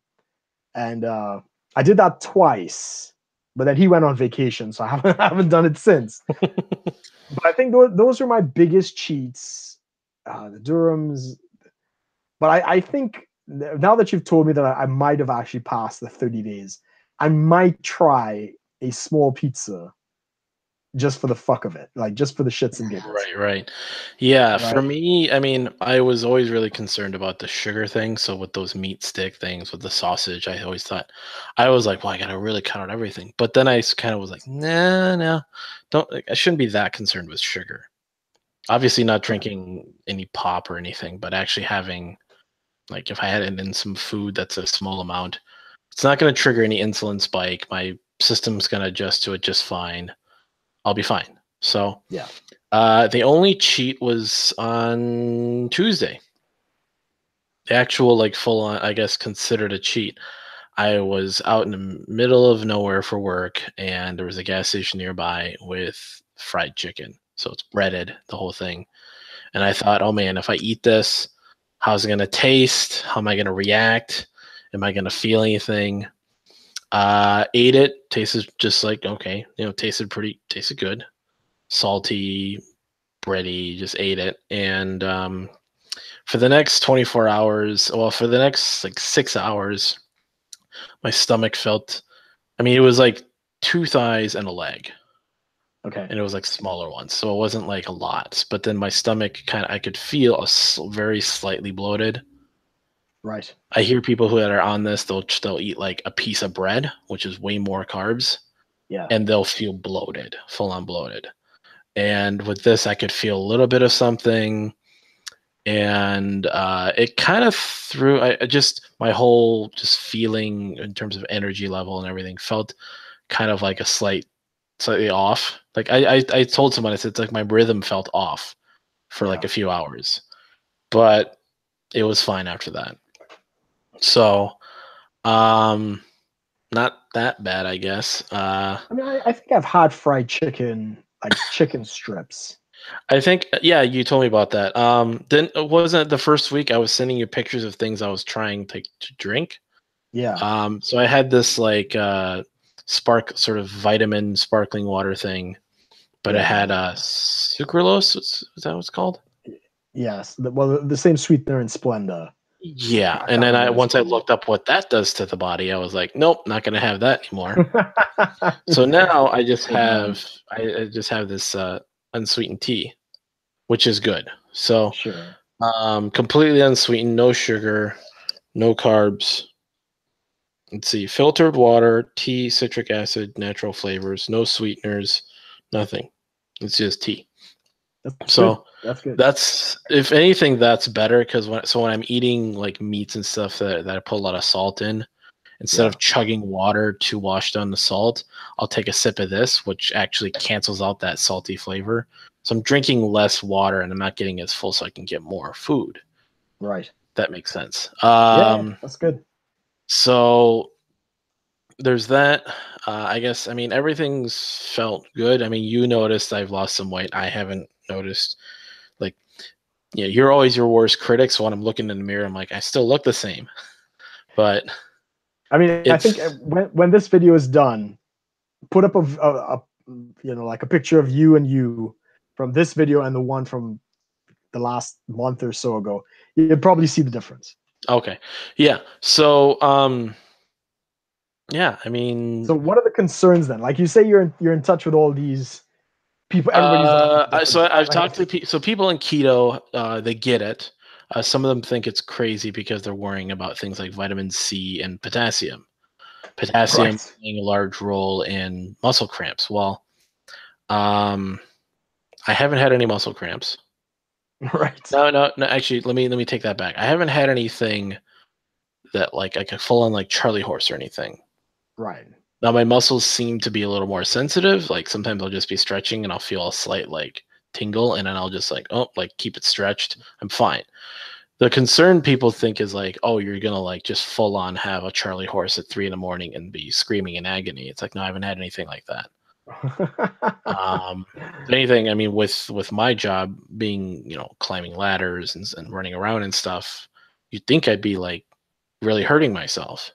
And I did that twice, but then he went on vacation, so I haven't done it since. But I think those are my biggest cheats, the durums. But I think now that you've told me that I might have actually passed the 30 days, I might try a small pizza just for the fuck of it, like just for the shits and giggles. Right. Yeah, right. For me, I mean, I was always really concerned about the sugar thing. So with those meat stick things, with the sausage, I always thought, I was like, well, I gotta really cut out everything. But then I kind of was like, no, I shouldn't be that concerned with sugar. Obviously not drinking any pop or anything, but actually having, like, if I had it in some food that's a small amount, it's not going to trigger any insulin spike. My system's going to adjust to it just fine. I'll be fine. So yeah. The only cheat was on Tuesday. The actual, like, full on, I guess, considered a cheat. I was out in the middle of nowhere for work, and there was a gas station nearby with fried chicken. So it's breaded, the whole thing. And I thought, oh man, if I eat this, how's it going to taste? How am I going to react? Am I going to feel anything? Ate it. Tasted just like, okay, you know, tasted good. Salty, bready, just ate it. And for the next 24 hours, well, for the next like 6 hours, my stomach felt, I mean, it was like 2 thighs and a leg. Okay. And it was like smaller ones. So it wasn't like a lot. But then my stomach I could feel very slightly bloated. Right. I hear people who are on this, they'll eat like a piece of bread, which is way more carbs. Yeah. And they'll feel bloated, full on bloated. And with this, I could feel a little bit of something. And it kind of threw, my whole just feeling in terms of energy level and everything felt kind of like a slightly off. Like I told someone, I said, it's like my rhythm felt off for like a few hours, but it was fine after that. So, not that bad, I guess. I mean, I think I've had fried chicken, like chicken strips. I think, yeah, you told me about that. Then wasn't it the first week I was sending you pictures of things I was trying to drink? Yeah. So I had this like sort of vitamin sparkling water thing, but it had sucralose. Is that what it's called? Yes. Well, the same sweetener in Splenda. Yeah, and then once I looked up what that does to the body, I was like, nope, not going to have that anymore. So now I just have this unsweetened tea, which is good. So Sure. completely unsweetened, no sugar, no carbs. Let's see, filtered water, tea, citric acid, natural flavors, no sweeteners, nothing. It's just tea. That's good. That's if anything, that's better because when I'm eating like meats and stuff that I put a lot of salt in, instead of chugging water to wash down the salt, I'll take a sip of this, which actually cancels out that salty flavor. So I'm drinking less water and I'm not getting as full, so I can get more food. Right. That makes sense. Yeah, that's good. So there's that. I guess, I mean, everything's felt good. I mean, you noticed I've lost some weight. I haven't noticed. Like, yeah, you're always your worst critic. So when I'm looking in the mirror, I'm like, I still look the same. But I mean, I think when this video is done, put up a like a picture of you and you from this video and the one from the last month or so ago. You'd probably see the difference. Okay. Yeah. So, yeah, I mean, so what are the concerns then? Like you say, you're in touch with all these people. Everybody's so I've talked to people. So people in keto, they get it. Some of them think it's crazy because they're worrying about things like vitamin C and potassium. Potassium playing a large role in muscle cramps. Well, I haven't had any muscle cramps. Right. No. Actually, let me take that back. I haven't had anything that like a full on like Charlie horse or anything. Right. Now my muscles seem to be a little more sensitive. Like sometimes I'll just be stretching and I'll feel a slight like tingle, and then I'll just like keep it stretched. I'm fine. The concern people think is like, oh, you're gonna like just full on have a Charlie horse at 3 a.m. and be screaming in agony. It's like, no, I haven't had anything like that. If anything, I mean, with my job being, climbing ladders and running around and stuff, you'd think I'd be like really hurting myself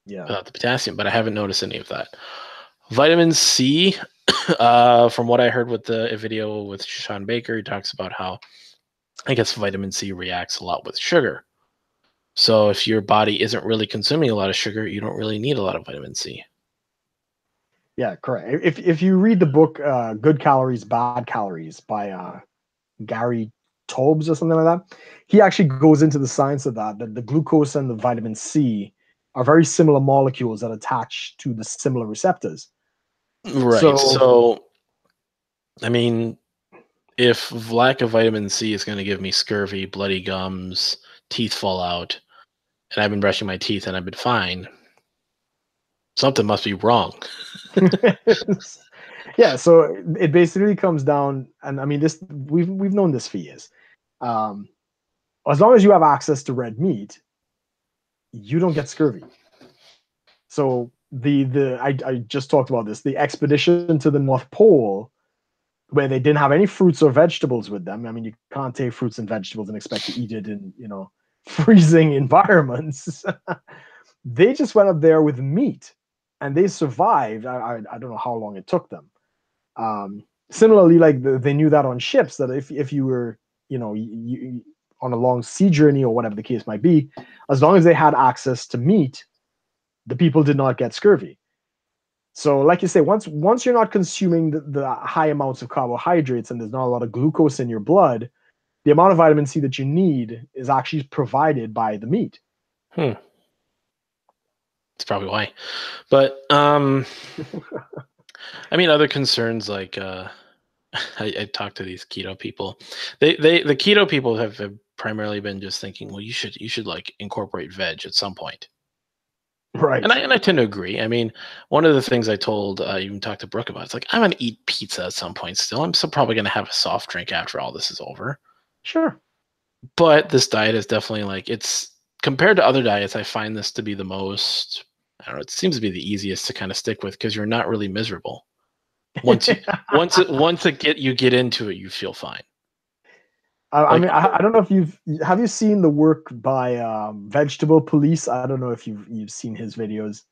without the potassium, but I haven't noticed any of that. Vitamin C, from what I heard with the video with Sean Baker, he talks about how I guess vitamin C reacts a lot with sugar. So if your body isn't really consuming a lot of sugar, you don't really need a lot of vitamin C. Yeah, correct. If you read the book Good Calories, Bad Calories by Gary Tobes or something like that, he actually goes into the science of that the glucose and the vitamin C are very similar molecules that attach to the similar receptors. Right. So I mean, if lack of vitamin C is going to give me scurvy, bloody gums, teeth fall out, and I've been brushing my teeth and I've been fine, something must be wrong. Yeah, so it basically comes down, and I mean this we've known this for years. As long as you have access to red meat, you don't get scurvy. So I just talked about this, the expedition to the North Pole, where they didn't have any fruits or vegetables with them. I mean, you can't take fruits and vegetables and expect to eat it in, freezing environments. They just went up there with meat and they survived. I don't know how long it took them. Similarly, like they knew that on ships, that if you were, you on a long sea journey or whatever the case might be, as long as they had access to meat, the people did not get scurvy. So, like you say, once you're not consuming the high amounts of carbohydrates and there's not a lot of glucose in your blood, the amount of vitamin C that you need is actually provided by the meat. That's probably why. But I mean, other concerns like I talked to these keto people. The keto people have primarily been just thinking, well, you should like incorporate veg at some point. Right. And I tend to agree. I mean, one of the things I told, even talked to Brooke about, it's like, I'm going to eat pizza at some point still. I'm still probably going to have a soft drink after all this is over. Sure. But this diet is definitely like, it's compared to other diets, I find this to be the most, I don't know, it seems to be the easiest to kind of stick with because you're not really miserable. Once you get into it, you feel fine. I mean, I don't know if have you seen the work by Vegetable Police? I don't know if you've seen his videos.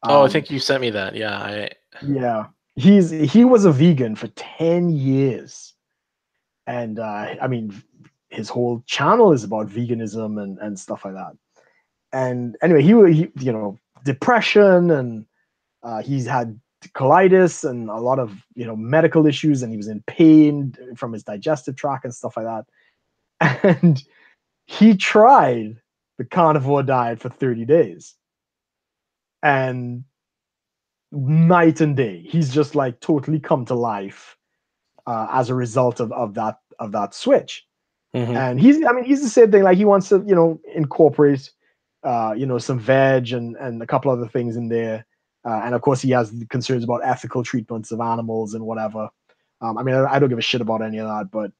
Oh, I think you sent me that. Yeah, Yeah, he was a vegan for 10 years, and I mean, his whole channel is about veganism and stuff like that. And anyway, he you know, depression, and he's had colitis and a lot of, you know, medical issues, and he was in pain from his digestive tract and stuff like that. And he tried the carnivore diet for 30 days, and night and day, he's just like totally come to life as a result of that switch. mm-hmm. And he's, I mean, he's the same thing. Like, he wants to, you know, incorporate, you know, some veg and a couple other things in there. And of course, he has concerns about ethical treatments of animals and whatever. I mean, I don't give a shit about any of that, but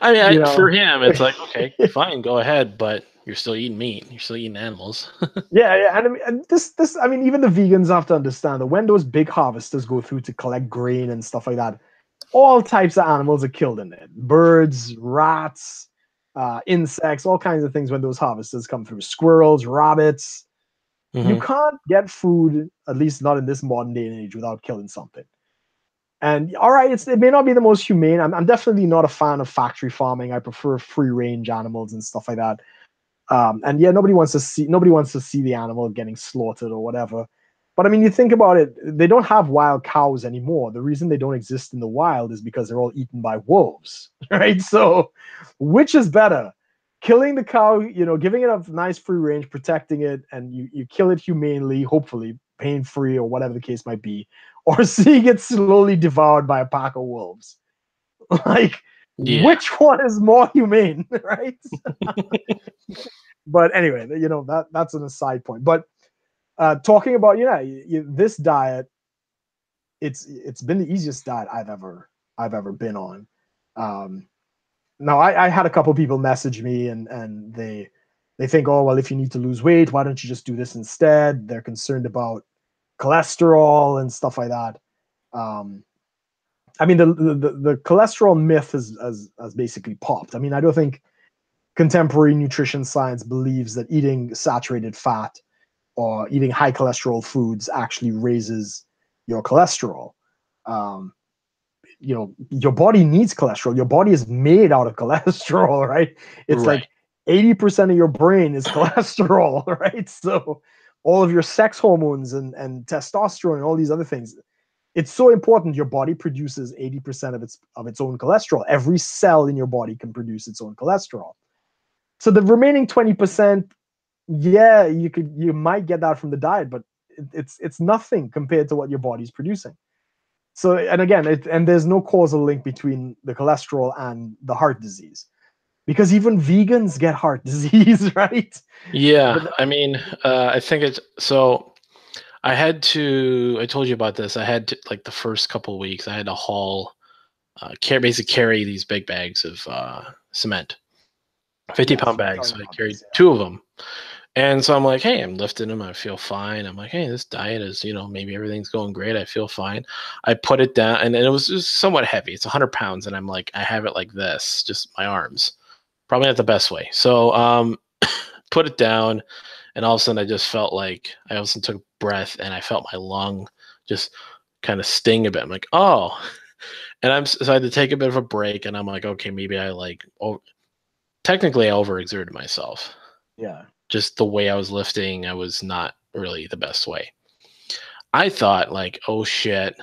I mean, you for know, him, it's like, okay, fine, go ahead, but you're still eating meat. You're still eating animals. yeah, and this, I mean, even the vegans have to understand that when those big harvesters go through to collect grain and stuff like that, all types of animals are killed in it: birds, rats, insects, all kinds of things. When those harvesters come through, squirrels, rabbits, you Mm-hmm. can't get food, at least not in this modern day and age, without killing something. And all right, it may not be the most humane. I'm definitely not a fan of factory farming. I prefer free range animals and stuff like that. And yeah, nobody wants to see the animal getting slaughtered or whatever. But I mean, you think about it, they don't have wild cows anymore. The reason they don't exist in the wild is because they're all eaten by wolves, right? So, which is better? Killing the cow, you know, giving it a nice free range, protecting it, and you kill it humanely, hopefully pain free or whatever the case might be, or seeing it slowly devoured by a pack of wolves. Like, Yeah. which one is more humane, right? But anyway, you know, that's an aside point. But talking about, yeah, this diet, it's been the easiest diet I've ever been on. Um, Now, I had a couple people message me, and they think, oh well, if you need to lose weight, why don't you just do this instead? They're concerned about cholesterol and stuff like that. Um, I mean, the cholesterol myth has basically popped. I mean, I don't think contemporary nutrition science believes that eating saturated fat or eating high cholesterol foods actually raises your cholesterol. Um, you know, your body needs cholesterol. Your body is made out of cholesterol, right? It's Right. like 80% of your brain is cholesterol, right? So all of your sex hormones and testosterone and all these other things, it's so important. Your body produces 80% of its own cholesterol. Every cell in your body can produce its own cholesterol. So the remaining 20%, yeah, you might get that from the diet, but it's nothing compared to what your body's producing. So, and again, and there's no causal link between the cholesterol and the heart disease, because even vegans get heart disease, right? Yeah. But I mean, I think it's so. I told you about this. I had to, like, the first couple of weeks, I had to haul, basically carry these big bags of cement, 50 yes, pound you were bags. telling So me I about carried this. two of them. And so I'm like, hey, I'm lifting them. I feel fine. I'm like, hey, this diet is, maybe everything's going great. I feel fine. I put it down, and it was just somewhat heavy. It's 100 pounds. And I'm like, I have it like this, just my arms. Probably not the best way. So put it down, and all of a sudden I just felt like I also took a breath, and I felt my lung just kind of sting a bit. I'm like, oh, and so I had to take a bit of a break, and I'm like, okay, maybe technically I overexerted myself. Yeah. Just the way I was lifting, I was not really the best way. I thought, like, oh shit,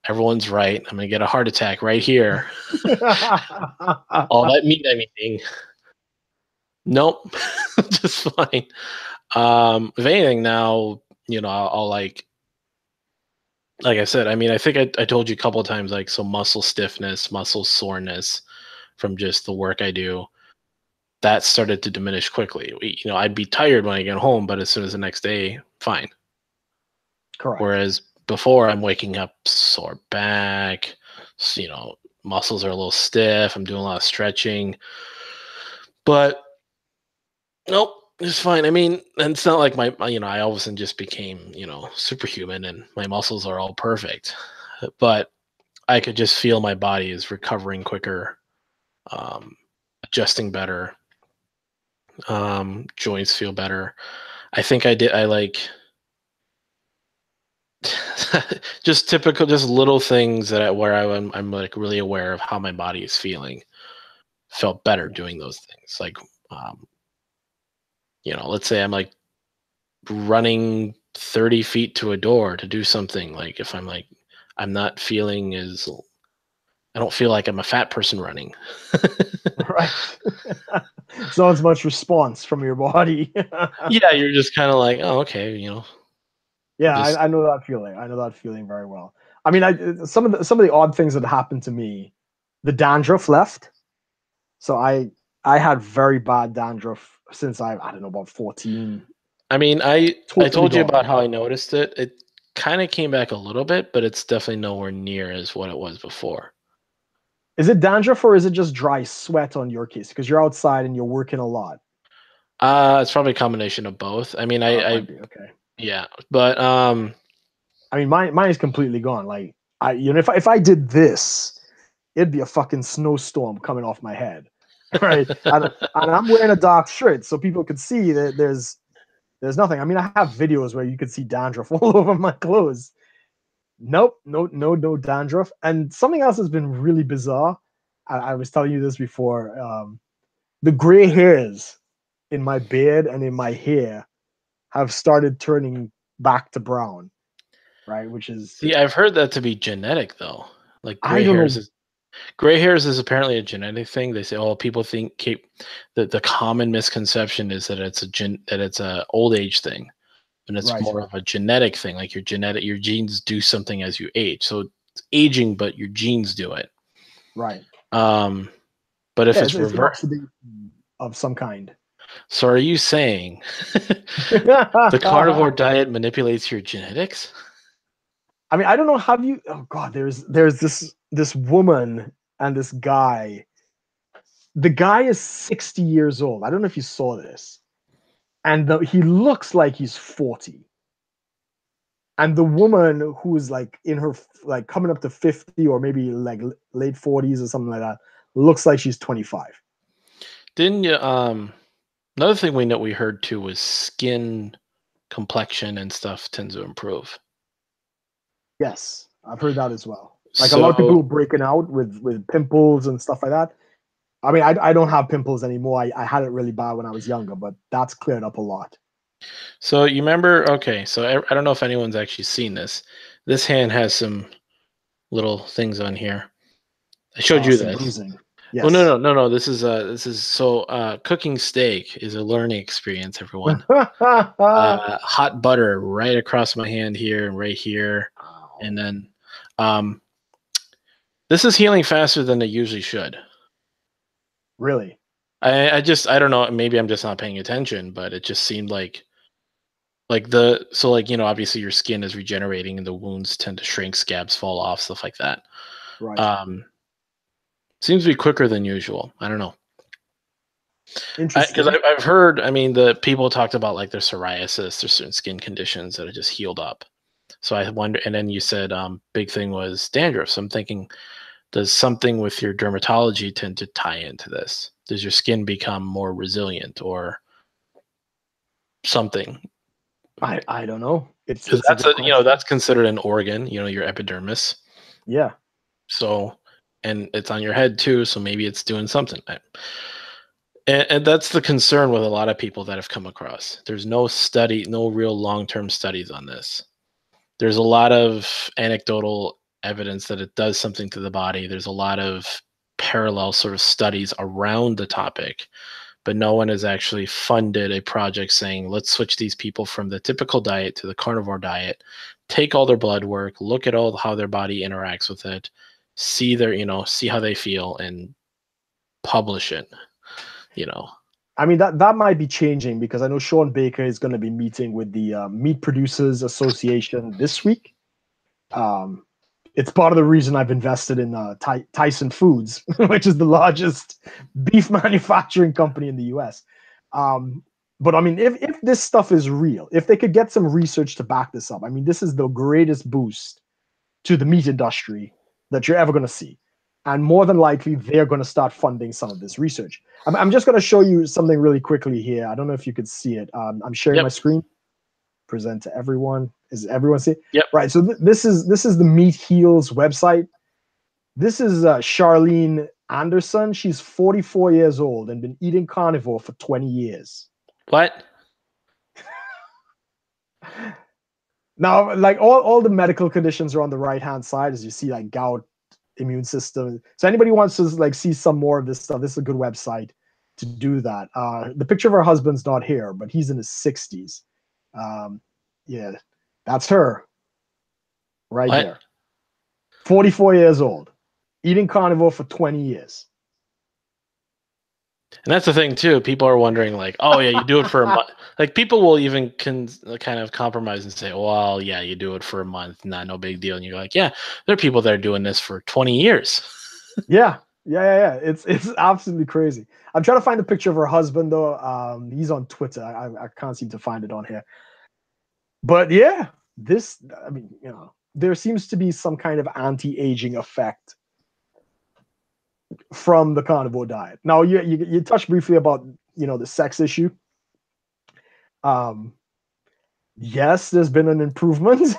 everyone's right. I'm gonna get a heart attack right here. All that meat I'm eating. Nope, just fine. If anything, now I'll like I said. I mean, I think I told you a couple of times, like, so muscle stiffness, muscle soreness from just the work I do, that started to diminish quickly. I'd be tired when I get home, but as soon as the next day, fine. Correct. Whereas before, I'm waking up sore back, muscles are a little stiff. I'm doing a lot of stretching, but nope, it's fine. I mean, and it's not like I all of a sudden just became, superhuman and my muscles are all perfect, but I could just feel my body is recovering quicker, um, adjusting better, joints feel better. I think I did. I like just typical, just little things where I'm like really aware of how my body is feeling. Felt better doing those things. Like, let's say I'm like running 30 feet to a door to do something. Like if I'm like, I'm not feeling I don't feel like I'm a fat person running. Right. It's not as much response from your body. Yeah, you're just kind of like, oh, okay, Yeah, just, I know that feeling. I know that feeling very well. I mean, some of the odd things that happened to me, the dandruff left. So I had very bad dandruff since I don't know, about 14. I mean, I Totally told you gone. about how I noticed it. It kind of came back a little bit, but it's definitely nowhere near as what it was before. Is it dandruff or is it just dry sweat on your case? Because you're outside and you're working a lot. It's probably a combination of both. I mean, It might be okay. yeah, but I mean, mine is completely gone. Like if I did this, it'd be a fucking snowstorm coming off my head, right? And I'm wearing a dark shirt, so people could see that there's nothing. I mean, I have videos where you could see dandruff all over my clothes. Nope, no dandruff. And something else has been really bizarre. I was telling you this before. The gray hairs in my beard and in my hair have started turning back to brown, right? Which is, see, I've heard that to be genetic though. Like I don't know. gray hairs is apparently a genetic thing. They say, oh, people think that the common misconception is that it's a old age thing, and it's Right, more of a genetic thing. Like your genes do something as you age. So it's aging, but your genes do it. right. But if Yeah, it's it's an reversed, oxidation of some kind. so are you saying the carnivore diet manipulates your genetics? I mean, I don't know. Have you? Oh God, there's this woman and this guy. The guy is 60 years old. I don't know if you saw this, and he looks like he's 40. And the woman who's like in her like coming up to 50 or maybe like late 40s or something like that looks like she's 25. Didn't you? Another thing we heard too was skin complexion and stuff tends to improve. Yes, I've heard that as well. Like a lot of people who are breaking out with pimples and stuff like that. I mean, I don't have pimples anymore. I had it really bad when I was younger, but that's cleared up a lot. So you remember? Okay, so I don't know if anyone's actually seen this. This hand has some little things on here. I showed you Some this. bruising. Oh Yes. no. This is so cooking steak is a learning experience, everyone. Hot butter right across my hand here and right here, and then this is healing faster than it usually should. Really? I don't know, maybe I'm just not paying attention, but it just seemed like obviously your skin is regenerating and the wounds tend to shrink, scabs fall off, stuff like that. Right. Seems to be quicker than usual. I don't know. Interesting. Because I've heard, I mean, the people talked about like their psoriasis, there's certain skin conditions that are just healed up. So I wonder, and then you said big thing was dandruff. So I'm thinking, does something with your dermatology tend to tie into this? Does your skin become more resilient or something? I don't know. It's that's considered an organ, your epidermis. Yeah. So, and it's on your head too. So maybe it's doing something. And that's the concern with a lot of people that have come across. There's no real long-term studies on this. There's a lot of anecdotal evidence that it does something to the body. There's a lot of parallel sort of studies around the topic, but no one has actually funded a project saying, let's switch these people from the typical diet to the carnivore diet, take all their blood work, look at how their body interacts with it, see how they feel, and publish it. I mean, that might be changing because I know Sean Baker is going to be meeting with the Meat Producers Association this week. It's part of the reason I've invested in Tyson Foods, which is the largest beef manufacturing company in the US. But I mean, if this stuff is real, if they could get some research to back this up, I mean, this is the greatest boost to the meat industry that you're ever going to see. And more than likely, they're going to start funding some of this research. I'm just going to show you something really quickly here. I don't know if you could see it. I'm sharing my screen. present to everyone. Is everyone see? Yep. Right. So this is the Meat Heals website. This is Charlene Andersen. She's 44 years old and been eating carnivore for 20 years. What? Now, like all the medical conditions are on the right-hand side, as you see, like gout, immune system. So anybody wants to like see some more of this stuff, this is a good website to do that. The picture of her husband's not here, but he's in his 60s. Yeah, that's her right What? there. 44 years old, eating carnivore for 20 years. And that's the thing too. People are wondering, like, oh yeah, you do it for a month. Like people will even kind of compromise and say, well, yeah, you do it for a month, no big deal. And you're like, yeah, there are people that are doing this for 20 years. Yeah. It's absolutely crazy. I'm trying to find the picture of her husband though. He's on Twitter. I can't seem to find it on here. But yeah, I mean, you know, there seems to be some kind of anti-aging effect from the carnivore diet. Now, you touched briefly about, you know, the sex issue. Yes, there's been an improvement.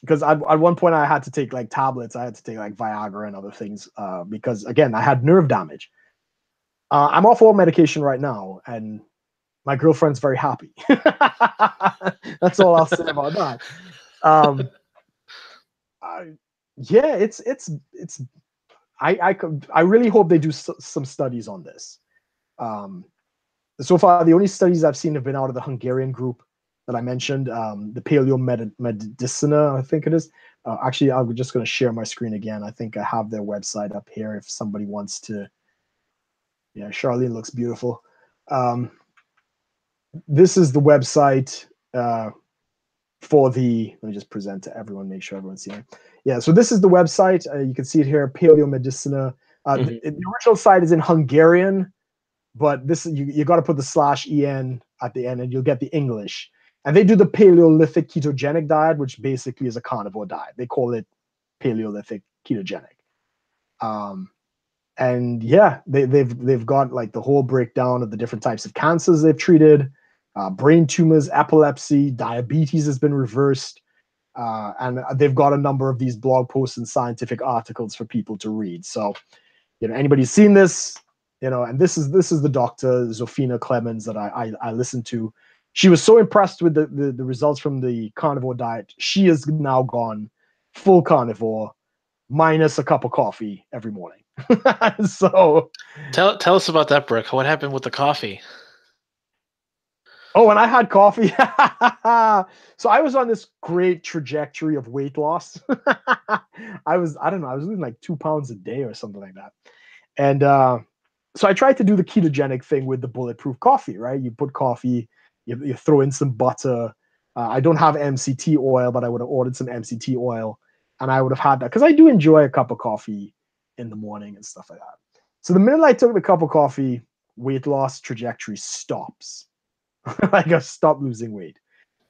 Because at one point I had to take like tablets. I had to take like Viagra and other things because again, I had nerve damage. I'm off all medication right now, and my girlfriend's very happy. That's all I'll say about that. Yeah, I really hope they do some studies on this. So far, the only studies I've seen have been out of the Hungarian group that I mentioned, the Paleomedicina, I think it is. Actually, I'm just going to share my screen again. I think I have their website up here if somebody wants to. Yeah, Charlene looks beautiful. This is the website for the, let me just present to everyone, make sure everyone's seeing it. Yeah, so this is the website. You can see it here, Paleomedicina. The original site is in Hungarian, but this you got to put the /en at the end and you'll get the English. And they do the Paleolithic ketogenic diet, which basically is a carnivore diet. They call it Paleolithic ketogenic. And yeah, they've got like the whole breakdown of the different types of cancers they've treated, brain tumors, epilepsy, diabetes has been reversed, and they've got a number of these blog posts and scientific articles for people to read. So, you know, anybody's seen this, you know, and this is the Dr. Zofina Clemens that I listened to. She was so impressed with the results from the carnivore diet. She has now gone full carnivore, minus a cup of coffee every morning. So tell us about that, Brook. What happened with the coffee? Oh, and I had coffee. So I was on this great trajectory of weight loss. I don't know, I was losing like 2 pounds a day or something like that. And so I tried to do the ketogenic thing with the bulletproof coffee, right? You put coffee, you throw in some butter. I don't have MCT oil, but I would have ordered some MCT oil and I would have had that because I do enjoy a cup of coffee in the morning and stuff like that. So the minute I took the cup of coffee, weight loss trajectory stops. Like I stopped losing weight.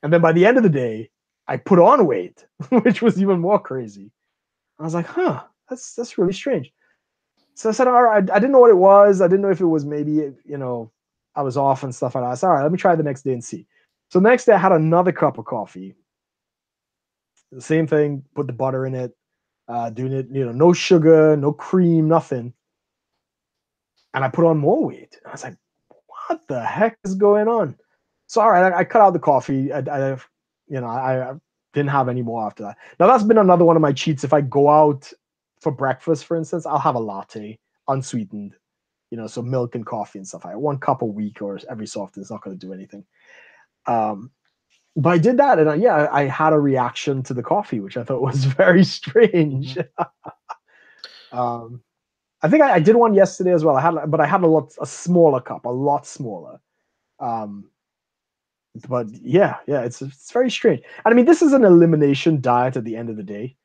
And then by the end of the day, I put on weight, which was even more crazy. I was like, huh, that's really strange. So I said, all right, I didn't know what it was. I didn't know if it was maybe, you know, I was off and stuff like that. I said, all right, let me try the next day and see. So the next day I had another cup of coffee. The same thing, put the butter in it, doing it, you know, no sugar, no cream, nothing. And I put on more weight. I was like, what the heck is going on? So, all right, I cut out the coffee. I didn't have any more after that. Now, that's been another one of my cheats. If I go out for breakfast, for instance, I'll have a latte, unsweetened, you know, so milk and coffee and stuff. 1 cup a week or every so often is not going to do anything. But I did that, and I had a reaction to the coffee, which I thought was very strange. I think I did one yesterday as well. I had a smaller cup, a lot smaller. But yeah, it's very strange. And I mean, this is an elimination diet at the end of the day.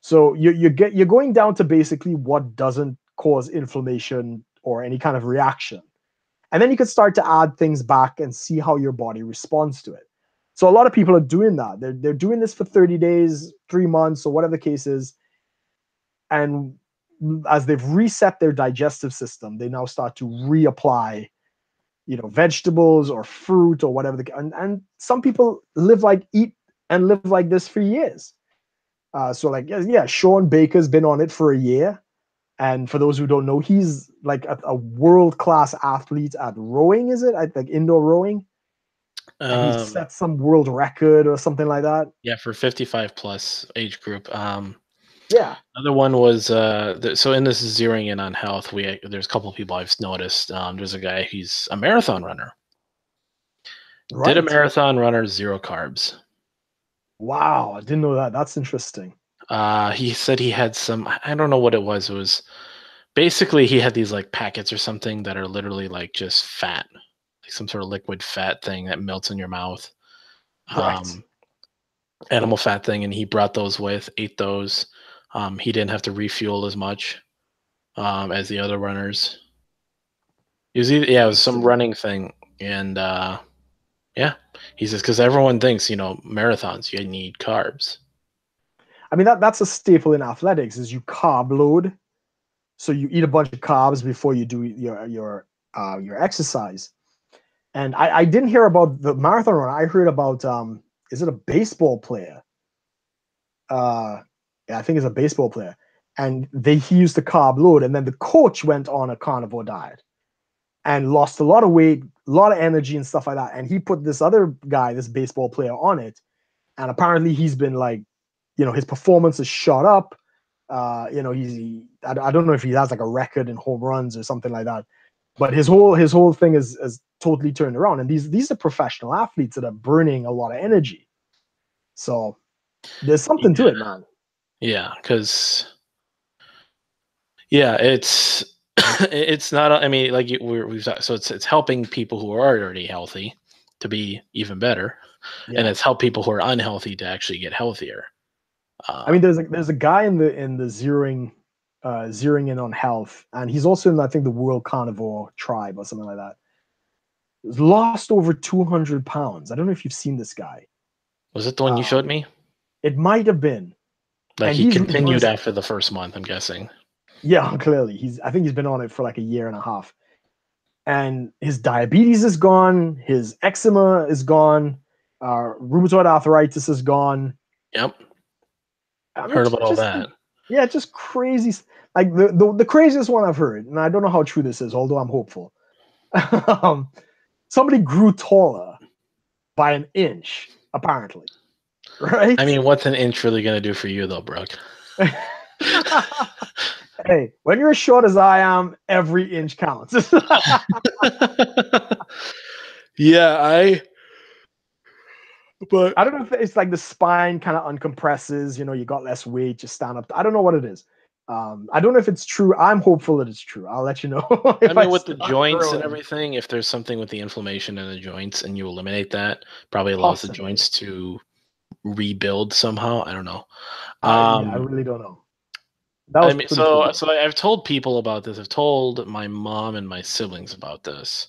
So you're going down to basically what doesn't cause inflammation or any kind of reaction. And then you can start to add things back and see how your body responds to it. So a lot of people are doing that. They're doing this for 30 days, 3 months, or whatever the case is. And as they've reset their digestive system, they now start to reapply vegetables or fruit or whatever. And some people eat and live like this for years. So like, yeah, Sean Baker's been on it for a year. And for those who don't know, he's like a world-class athlete at rowing, is it? I think indoor rowing. And he set some world record or something like that. Yeah, for 55 plus age group. Yeah. Another one was so in this is zeroing in on health. There's a couple of people I've noticed. There's a guy, he's a marathon runner. Right. Did a marathon runner, 0 carbs. Wow, I didn't know that. That's interesting. He said he had some, I don't know what it was. It was basically he had these like packets or something that are literally like just fat, like some sort of liquid fat thing that melts in your mouth. Right. Animal fat thing, and he brought those with, ate those. He didn't have to refuel as much as the other runners. It was some running thing, and he says because everyone thinks marathons you need carbs. I mean that's a staple in athletics is you carb load, so you eat a bunch of carbs before you do your exercise. And I didn't hear about the marathon runner. I heard about is it a baseball player? Yeah, I think it's a baseball player. And he used the carb load, and then the coach went on a carnivore diet and lost a lot of weight, a lot of energy and stuff like that. And he put this other guy, this baseball player, on it. And apparently he's been like, his performance has shot up. I don't know if he has like a record in home runs or something like that, but his whole thing is totally turned around. And these are professional athletes that are burning a lot of energy. So there's something to it, man. Yeah, because it's not. I mean, like we've talked, so it's helping people who are already healthy to be even better, and it's helped people who are unhealthy to actually get healthier. I mean, there's a guy in the zeroing in on health, and he's also in I think the World Carnivore Tribe or something like that. He's lost over 200 pounds. I don't know if you've seen this guy. Was it the one you showed me? It might have been. Like he continued after the first month, I'm guessing. Yeah, clearly. I think he's been on it for like a year and a half. And his diabetes is gone, his eczema is gone, rheumatoid arthritis is gone. Yep. Heard about all that. Yeah, just crazy. Like the craziest one I've heard, and I don't know how true this is, although I'm hopeful. Somebody grew taller by an inch, apparently. Right? I mean, what's an inch really going to do for you, though, Brook? Hey, when you're as short as I am, every inch counts. Yeah, but I don't know if it's like the spine kind of uncompresses, you got less weight, just stand up. I don't know what it is. I don't know if it's true. I'm hopeful that it's true. I'll let you know. I mean, with the joints and everything, if there's something with the inflammation in the joints and you eliminate that, probably allows the joints to rebuild somehow. I don't know. I really don't know. I mean, so I've told people about this. I've told my mom and my siblings about this,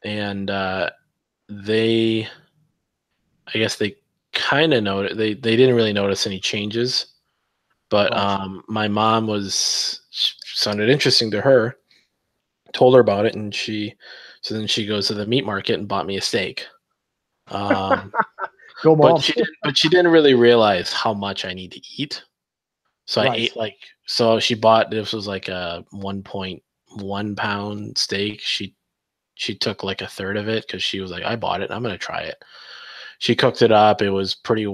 and I guess they kind of noticed. They didn't really notice any changes, but my mom sounded interesting to her. Told her about it, and so then she goes to the meat market and bought me a steak. Go, Mom. But she didn't really realize how much I need to eat. So I ate so she bought, this was like a 1.1 pound steak. She took like a third of it because she was like, I bought it, I'm going to try it. She cooked it up. It was pretty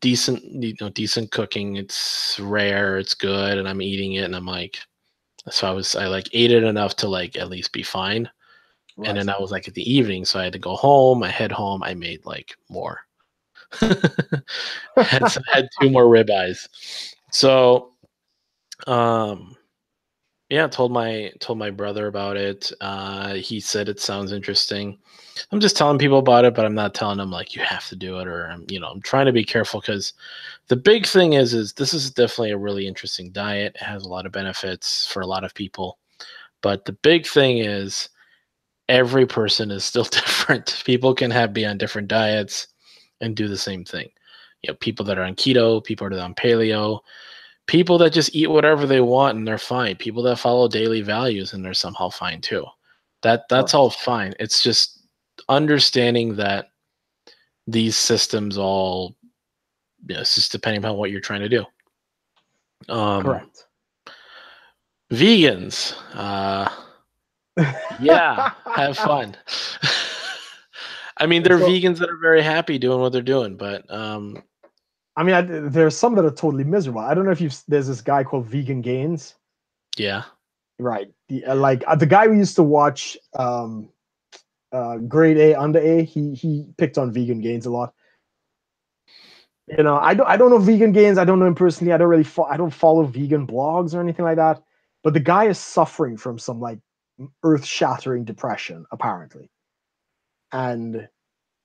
decent, decent cooking. It's rare. It's good. And I'm eating it. And I'm like, so I ate it enough to like at least be fine. Right. And then I was like at the evening. So I had to go home. I head home. I made like more. had 2 more ribeyes. So, told my brother about it. He said it sounds interesting. I'm just telling people about it, but I'm not telling them like you have to do it, or I'm trying to be careful because the big thing is this is definitely a really interesting diet. It has a lot of benefits for a lot of people, but the big thing is every person is still different. People can be on different diets and do the same thing. People that are on keto, people that are on paleo, people that just eat whatever they want and they're fine. People that follow daily values and they're somehow fine too. That's all fine. It's just understanding that these systems all, it's just depending on what you're trying to do. Correct. Vegans, yeah, have fun. I mean, there are vegans that are very happy doing what they're doing, but I mean, there's some that are totally miserable. I don't know if there's this guy called Vegan Gains. Yeah. Right. The guy we used to watch, Grade A, Under A, he picked on Vegan Gains a lot. You know, I don't know Vegan Gains. I don't know him personally. I don't follow vegan blogs or anything like that. But the guy is suffering from some like earth-shattering depression, apparently. And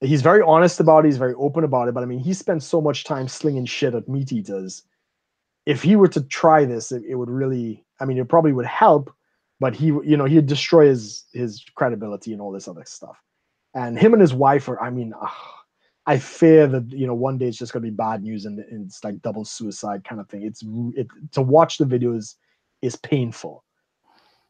he's very honest about it. He's very open about it. But I mean, he spent so much time slinging shit at meat eaters. If he were to try this, it would really, I mean, it probably would help, but he'd destroy his credibility and all this other stuff. And him and his wife are, I mean, I fear that, one day it's just going to be bad news and it's like double suicide kind of thing. To watch the videos is painful.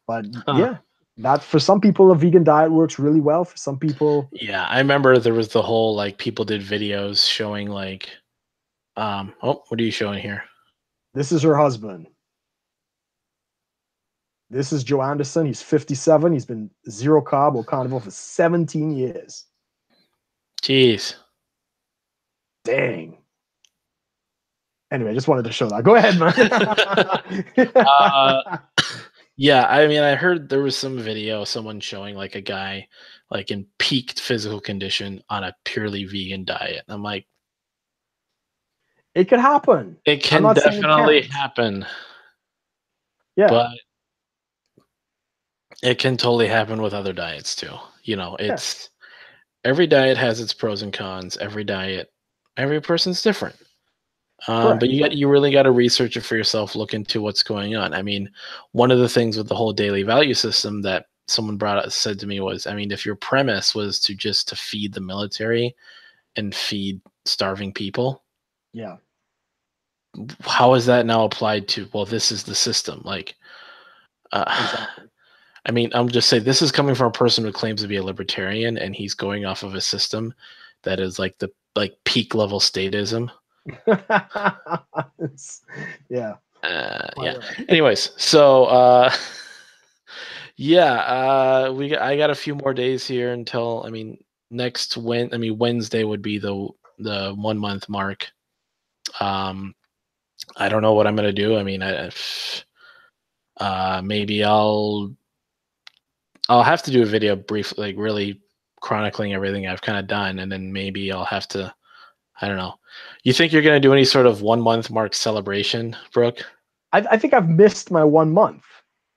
But yeah, that for some people, a vegan diet works really well. For some people. Yeah, I remember there was the whole, like, people did videos showing like, what are you showing here? This is her husband. This is Joe Anderson. He's 57. He's been zero carb or carnivore for 17 years. Jeez. Dang. Anyway, I just wanted to show that. Go ahead, man. Yeah, I mean, I heard there was some video, someone showing like a guy like in peaked physical condition on a purely vegan diet. I'm like, it could happen. It can definitely happen. Yeah. But it can totally happen with other diets too. It's every diet has its pros and cons. Every person's different. But you really got to research it for yourself, look into what's going on. I mean, one of the things with the whole daily value system that someone said to me was, I mean, if your premise was to feed the military and feed starving people, yeah, how is that now applied to, well, this is the system? Like, exactly. I mean, I'm just saying, this is coming from a person who claims to be a libertarian, and he's going off of a system that is like the peak level statism. Yeah. Yeah. Anyways, so I got a few more days here until, I mean, Wednesday would be the 1 month mark. I don't know what I'm gonna do. I mean, maybe I'll have to do a video brief, like really chronicling everything I've kind of done, and then maybe I'll have to, I don't know. You think you're going to do any sort of 1 month mark celebration, Brooke? I think I've missed my 1 month,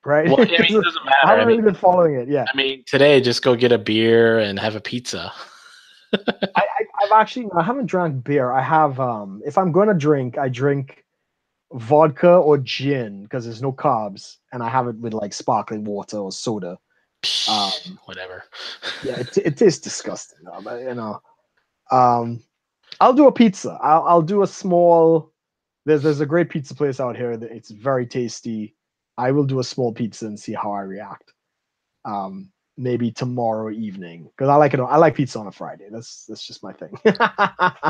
right? Well, I mean, it doesn't matter. I haven't really been following it. Yeah. I mean, today, just go get a beer and have a pizza. I haven't drank beer. I have, if I'm going to drink, I drink vodka or gin because there's no carbs, and I have it with like sparkling water or soda. Whatever. Yeah, it tastes disgusting, but I'll do a pizza. I'll do a small. There's a great pizza place out here that it's very tasty. I will do a small pizza and see how I react. Maybe tomorrow evening, because I like pizza on a Friday. That's just my thing.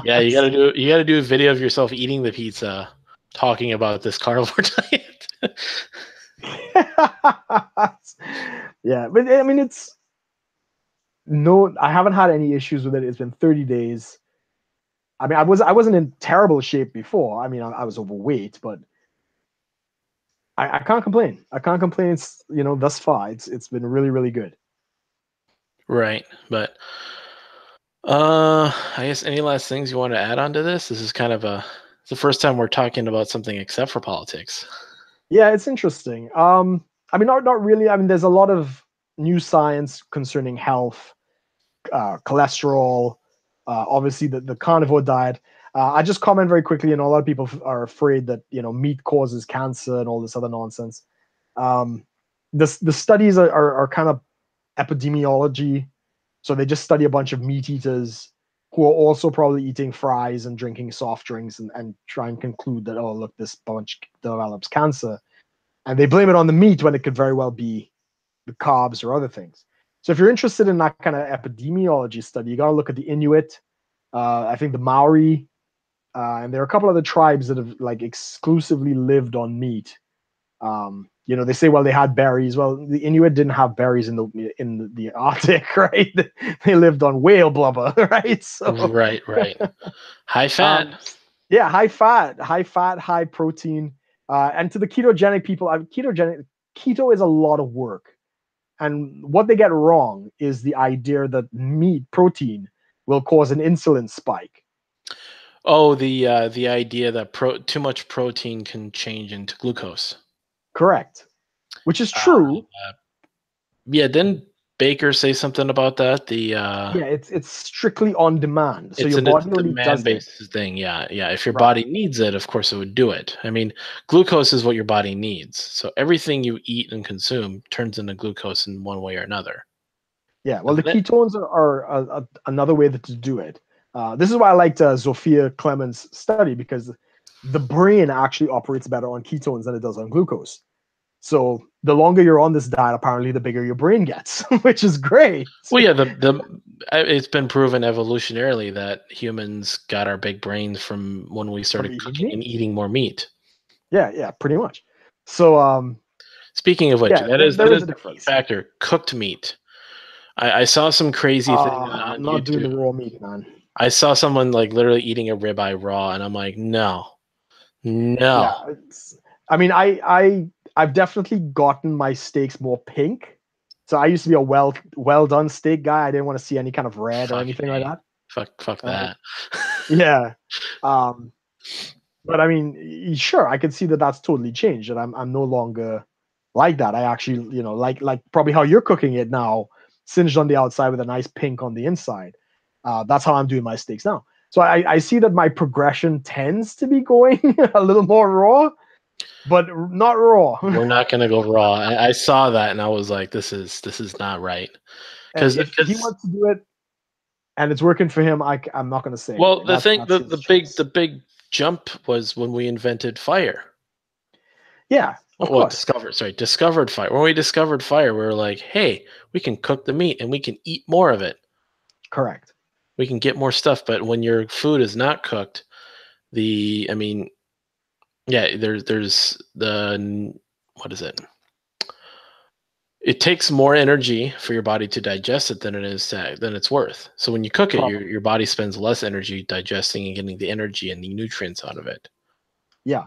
Yeah, you gotta do a video of yourself eating the pizza, talking about this carnivore diet. Yeah, but I mean, I haven't had any issues with it. It's been 30 days. I mean, I wasn't in terrible shape before. I mean, I was overweight, but I can't complain. I can't complain. Thus far, it's been really, really good. Right, but I guess any last things you want to add on to this? This is kind of it's the first time we're talking about something except for politics. Yeah, it's interesting. I mean, not really. I mean, there's a lot of new science concerning health, cholesterol, obviously the carnivore diet. I just comment very quickly, a lot of people are afraid that meat causes cancer and all this other nonsense. The studies are kind of epidemiology, so they just study a bunch of meat eaters who are also probably eating fries and drinking soft drinks and try and conclude that, oh, look, this bunch develops cancer, and they blame it on the meat when it could very well be the carbs or other things. So if you're interested in that kind of epidemiology study, you got to look at the Inuit, I think the Maori, and there are a couple other tribes that have like exclusively lived on meat. They say, well, they had berries. Well, the Inuit didn't have berries in the Arctic, right? They lived on whale blubber, right? So Right. High fat. Yeah, high fat, high protein. And to the ketogenic people, keto is a lot of work. And what they get wrong is the idea that meat protein will cause an insulin spike. Oh, the idea that too much protein can change into glucose. Correct. Which is true. Yeah, didn't Baker say something about that? Yeah, it's strictly on demand. So it's your a body only does it. demand-based thing. Yeah. If your Right. body needs it, of course it would do it. I mean, glucose is what your body needs. So everything you eat and consume turns into glucose in one way or another. Yeah, well, the Doesn't it? ketones are another way to do it. This is why I liked Zofia Clemens' study, because the brain actually operates better on ketones than it does on glucose. So the longer you're on this diet, apparently, the bigger your brain gets, which is great. Well, yeah, it's been proven evolutionarily that humans got our big brains from when we started eating cooking meat. and eating more meat. Yeah, pretty much. So, Speaking of which, yeah, that there is is a the key difference. factor. Cooked meat. I saw some crazy thing on I'm not doing the YouTube. raw meat, man. I saw someone like literally eating a ribeye raw, and I'm like, no. Yeah, I mean, I've definitely gotten my steaks more pink. So I used to be a well done steak guy. I didn't want to see any kind of red or Fuck anything like me. that. Fuck Right? that. Yeah. Um, but I mean, sure, I can see that that's totally changed, and I'm no longer like that. I actually, like probably how you're cooking it now, singed on the outside with a nice pink on the inside. That's how I'm doing my steaks now. So I see that my progression tends to be going a little more raw, but not raw. We're not gonna go raw. I saw that and I was like, this is not right. Hey, Because if he wants to do it and it's working for him, I'm not going to say well, anything. the thing That's his choice. the big jump was when we invented fire. Yeah, of Well, course. discovered fire. When we discovered fire, we were like, hey, we can cook the meat and we can eat more of it. Correct. We can get more stuff. But when your food is not cooked, I mean, yeah, there's the, what is it? It takes more energy for your body to digest it than it's worth. So when you cook it, your body spends less energy digesting and getting the energy and the nutrients out of it. Yeah.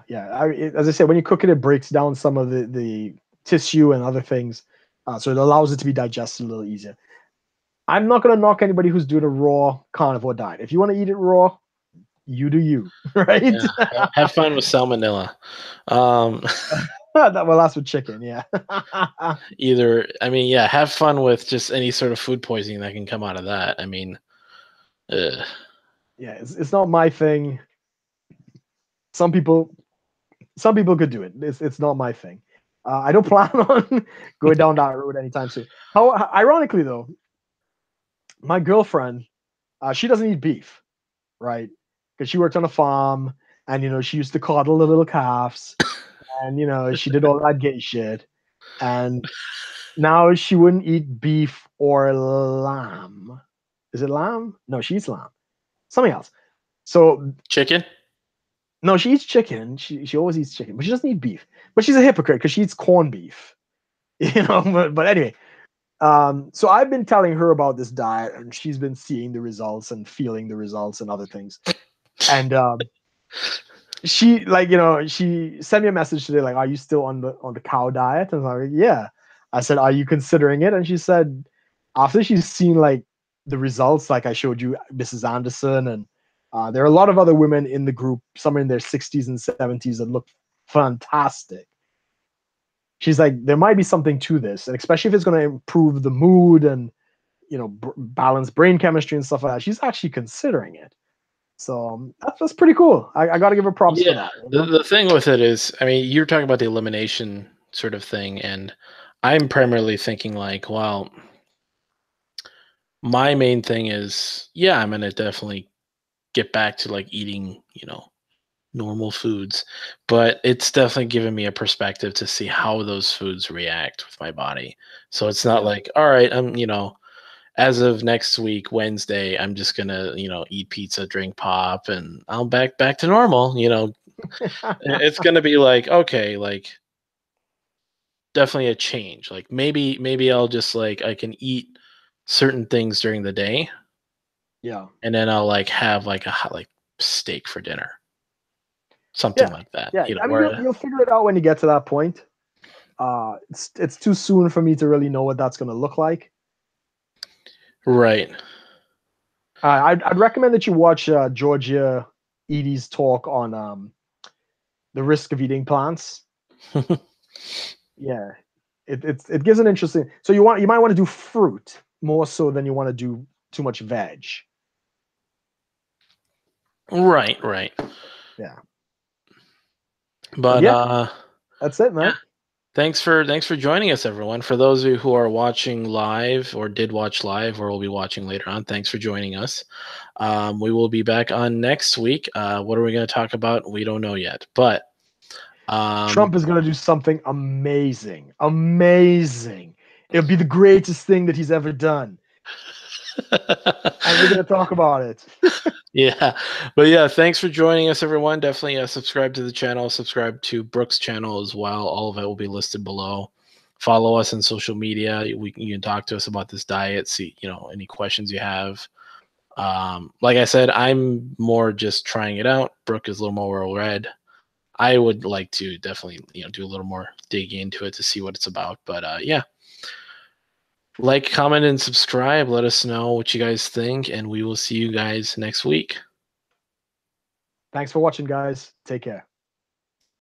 As I said, when you cook it, it breaks down some of the tissue and other things, so it allows it to be digested a little easier. I'm not going to knock anybody who's doing a raw carnivore diet. If you want to eat it raw, you do you, right? Yeah, have fun with salmonella. Well, that's with chicken, yeah. Have fun with just any sort of food poisoning that can come out of that. I mean, Yeah, it's not my thing. Some people could do it. It's not my thing. I don't plan on going down that road anytime soon. How ironically though, my girlfriend, she doesn't eat beef, right? Because she worked on a farm, and she used to coddle the little calves, and she did all that gay shit, and now she wouldn't eat beef or lamb. Is it lamb? No, she eats lamb. Something else. So chicken. no, she eats chicken. She always eats chicken, but she doesn't eat beef. But she's a hypocrite because she eats corned beef. But anyway, so I've been telling her about this diet, and she's been seeing the results and feeling the results and other things. And she she sent me a message today, like, "Are you still on the cow diet?" And I was like, "Yeah." I said, "Are you considering it?" And she said, after she's seen like the results, like I showed you, Mrs. Andersen, and there are a lot of other women in the group, some in their 60s and 70s, that look fantastic. She's like, there might be something to this, and especially if it's going to improve the mood and balance brain chemistry and stuff like that. She's actually considering it. So that's pretty cool. I got to give her props for that. The thing with it is, I mean, you're talking about the elimination sort of thing, and I'm primarily thinking like, well, my main thing is, yeah, I'm gonna definitely get back to like eating, normal foods, but it's definitely given me a perspective to see how those foods react with my body. So it's not like, all right, I'm, as of next week, Wednesday, I'm just gonna, eat pizza, drink pop, and I'll back to normal. It's gonna be like, okay, like definitely a change. Like maybe I'll just like I can eat certain things during the day, Yeah. and then I'll like have like like steak for dinner, something Yeah. like that. Yeah. I mean, Where you'll figure it out when you get to that point. It's too soon for me to really know what that's going to look like. right. I'd recommend that you watch Georgia Edie's talk on the risk of eating plants. Yeah, it gives an interesting. So you might want to do fruit more so than you want to do too much veg. Right. Yeah, but But yeah, that's it, yeah. man. Thanks for joining us, everyone. For those of you who are watching live or did watch live or will be watching later on, thanks for joining us. We will be back on next week. What are we going to talk about? We don't know yet, but Trump is going to do something amazing, amazing. It'll be the greatest thing that he's ever done, and we're going to talk about it. yeah, but yeah, thanks for joining us, everyone. Definitely subscribe to the channel, subscribe to Brooks' channel as well. All of it will be listed below. Follow us on social media. You can talk to us about this diet. See, any questions you have. Like I said, I'm more just trying it out. Brooke is a little more well-read. I would like to definitely, do a little more dig into it to see what it's about. But yeah, like, comment, and subscribe. Let us know what you guys think, and we will see you guys next week. Thanks for watching, guys. Take care.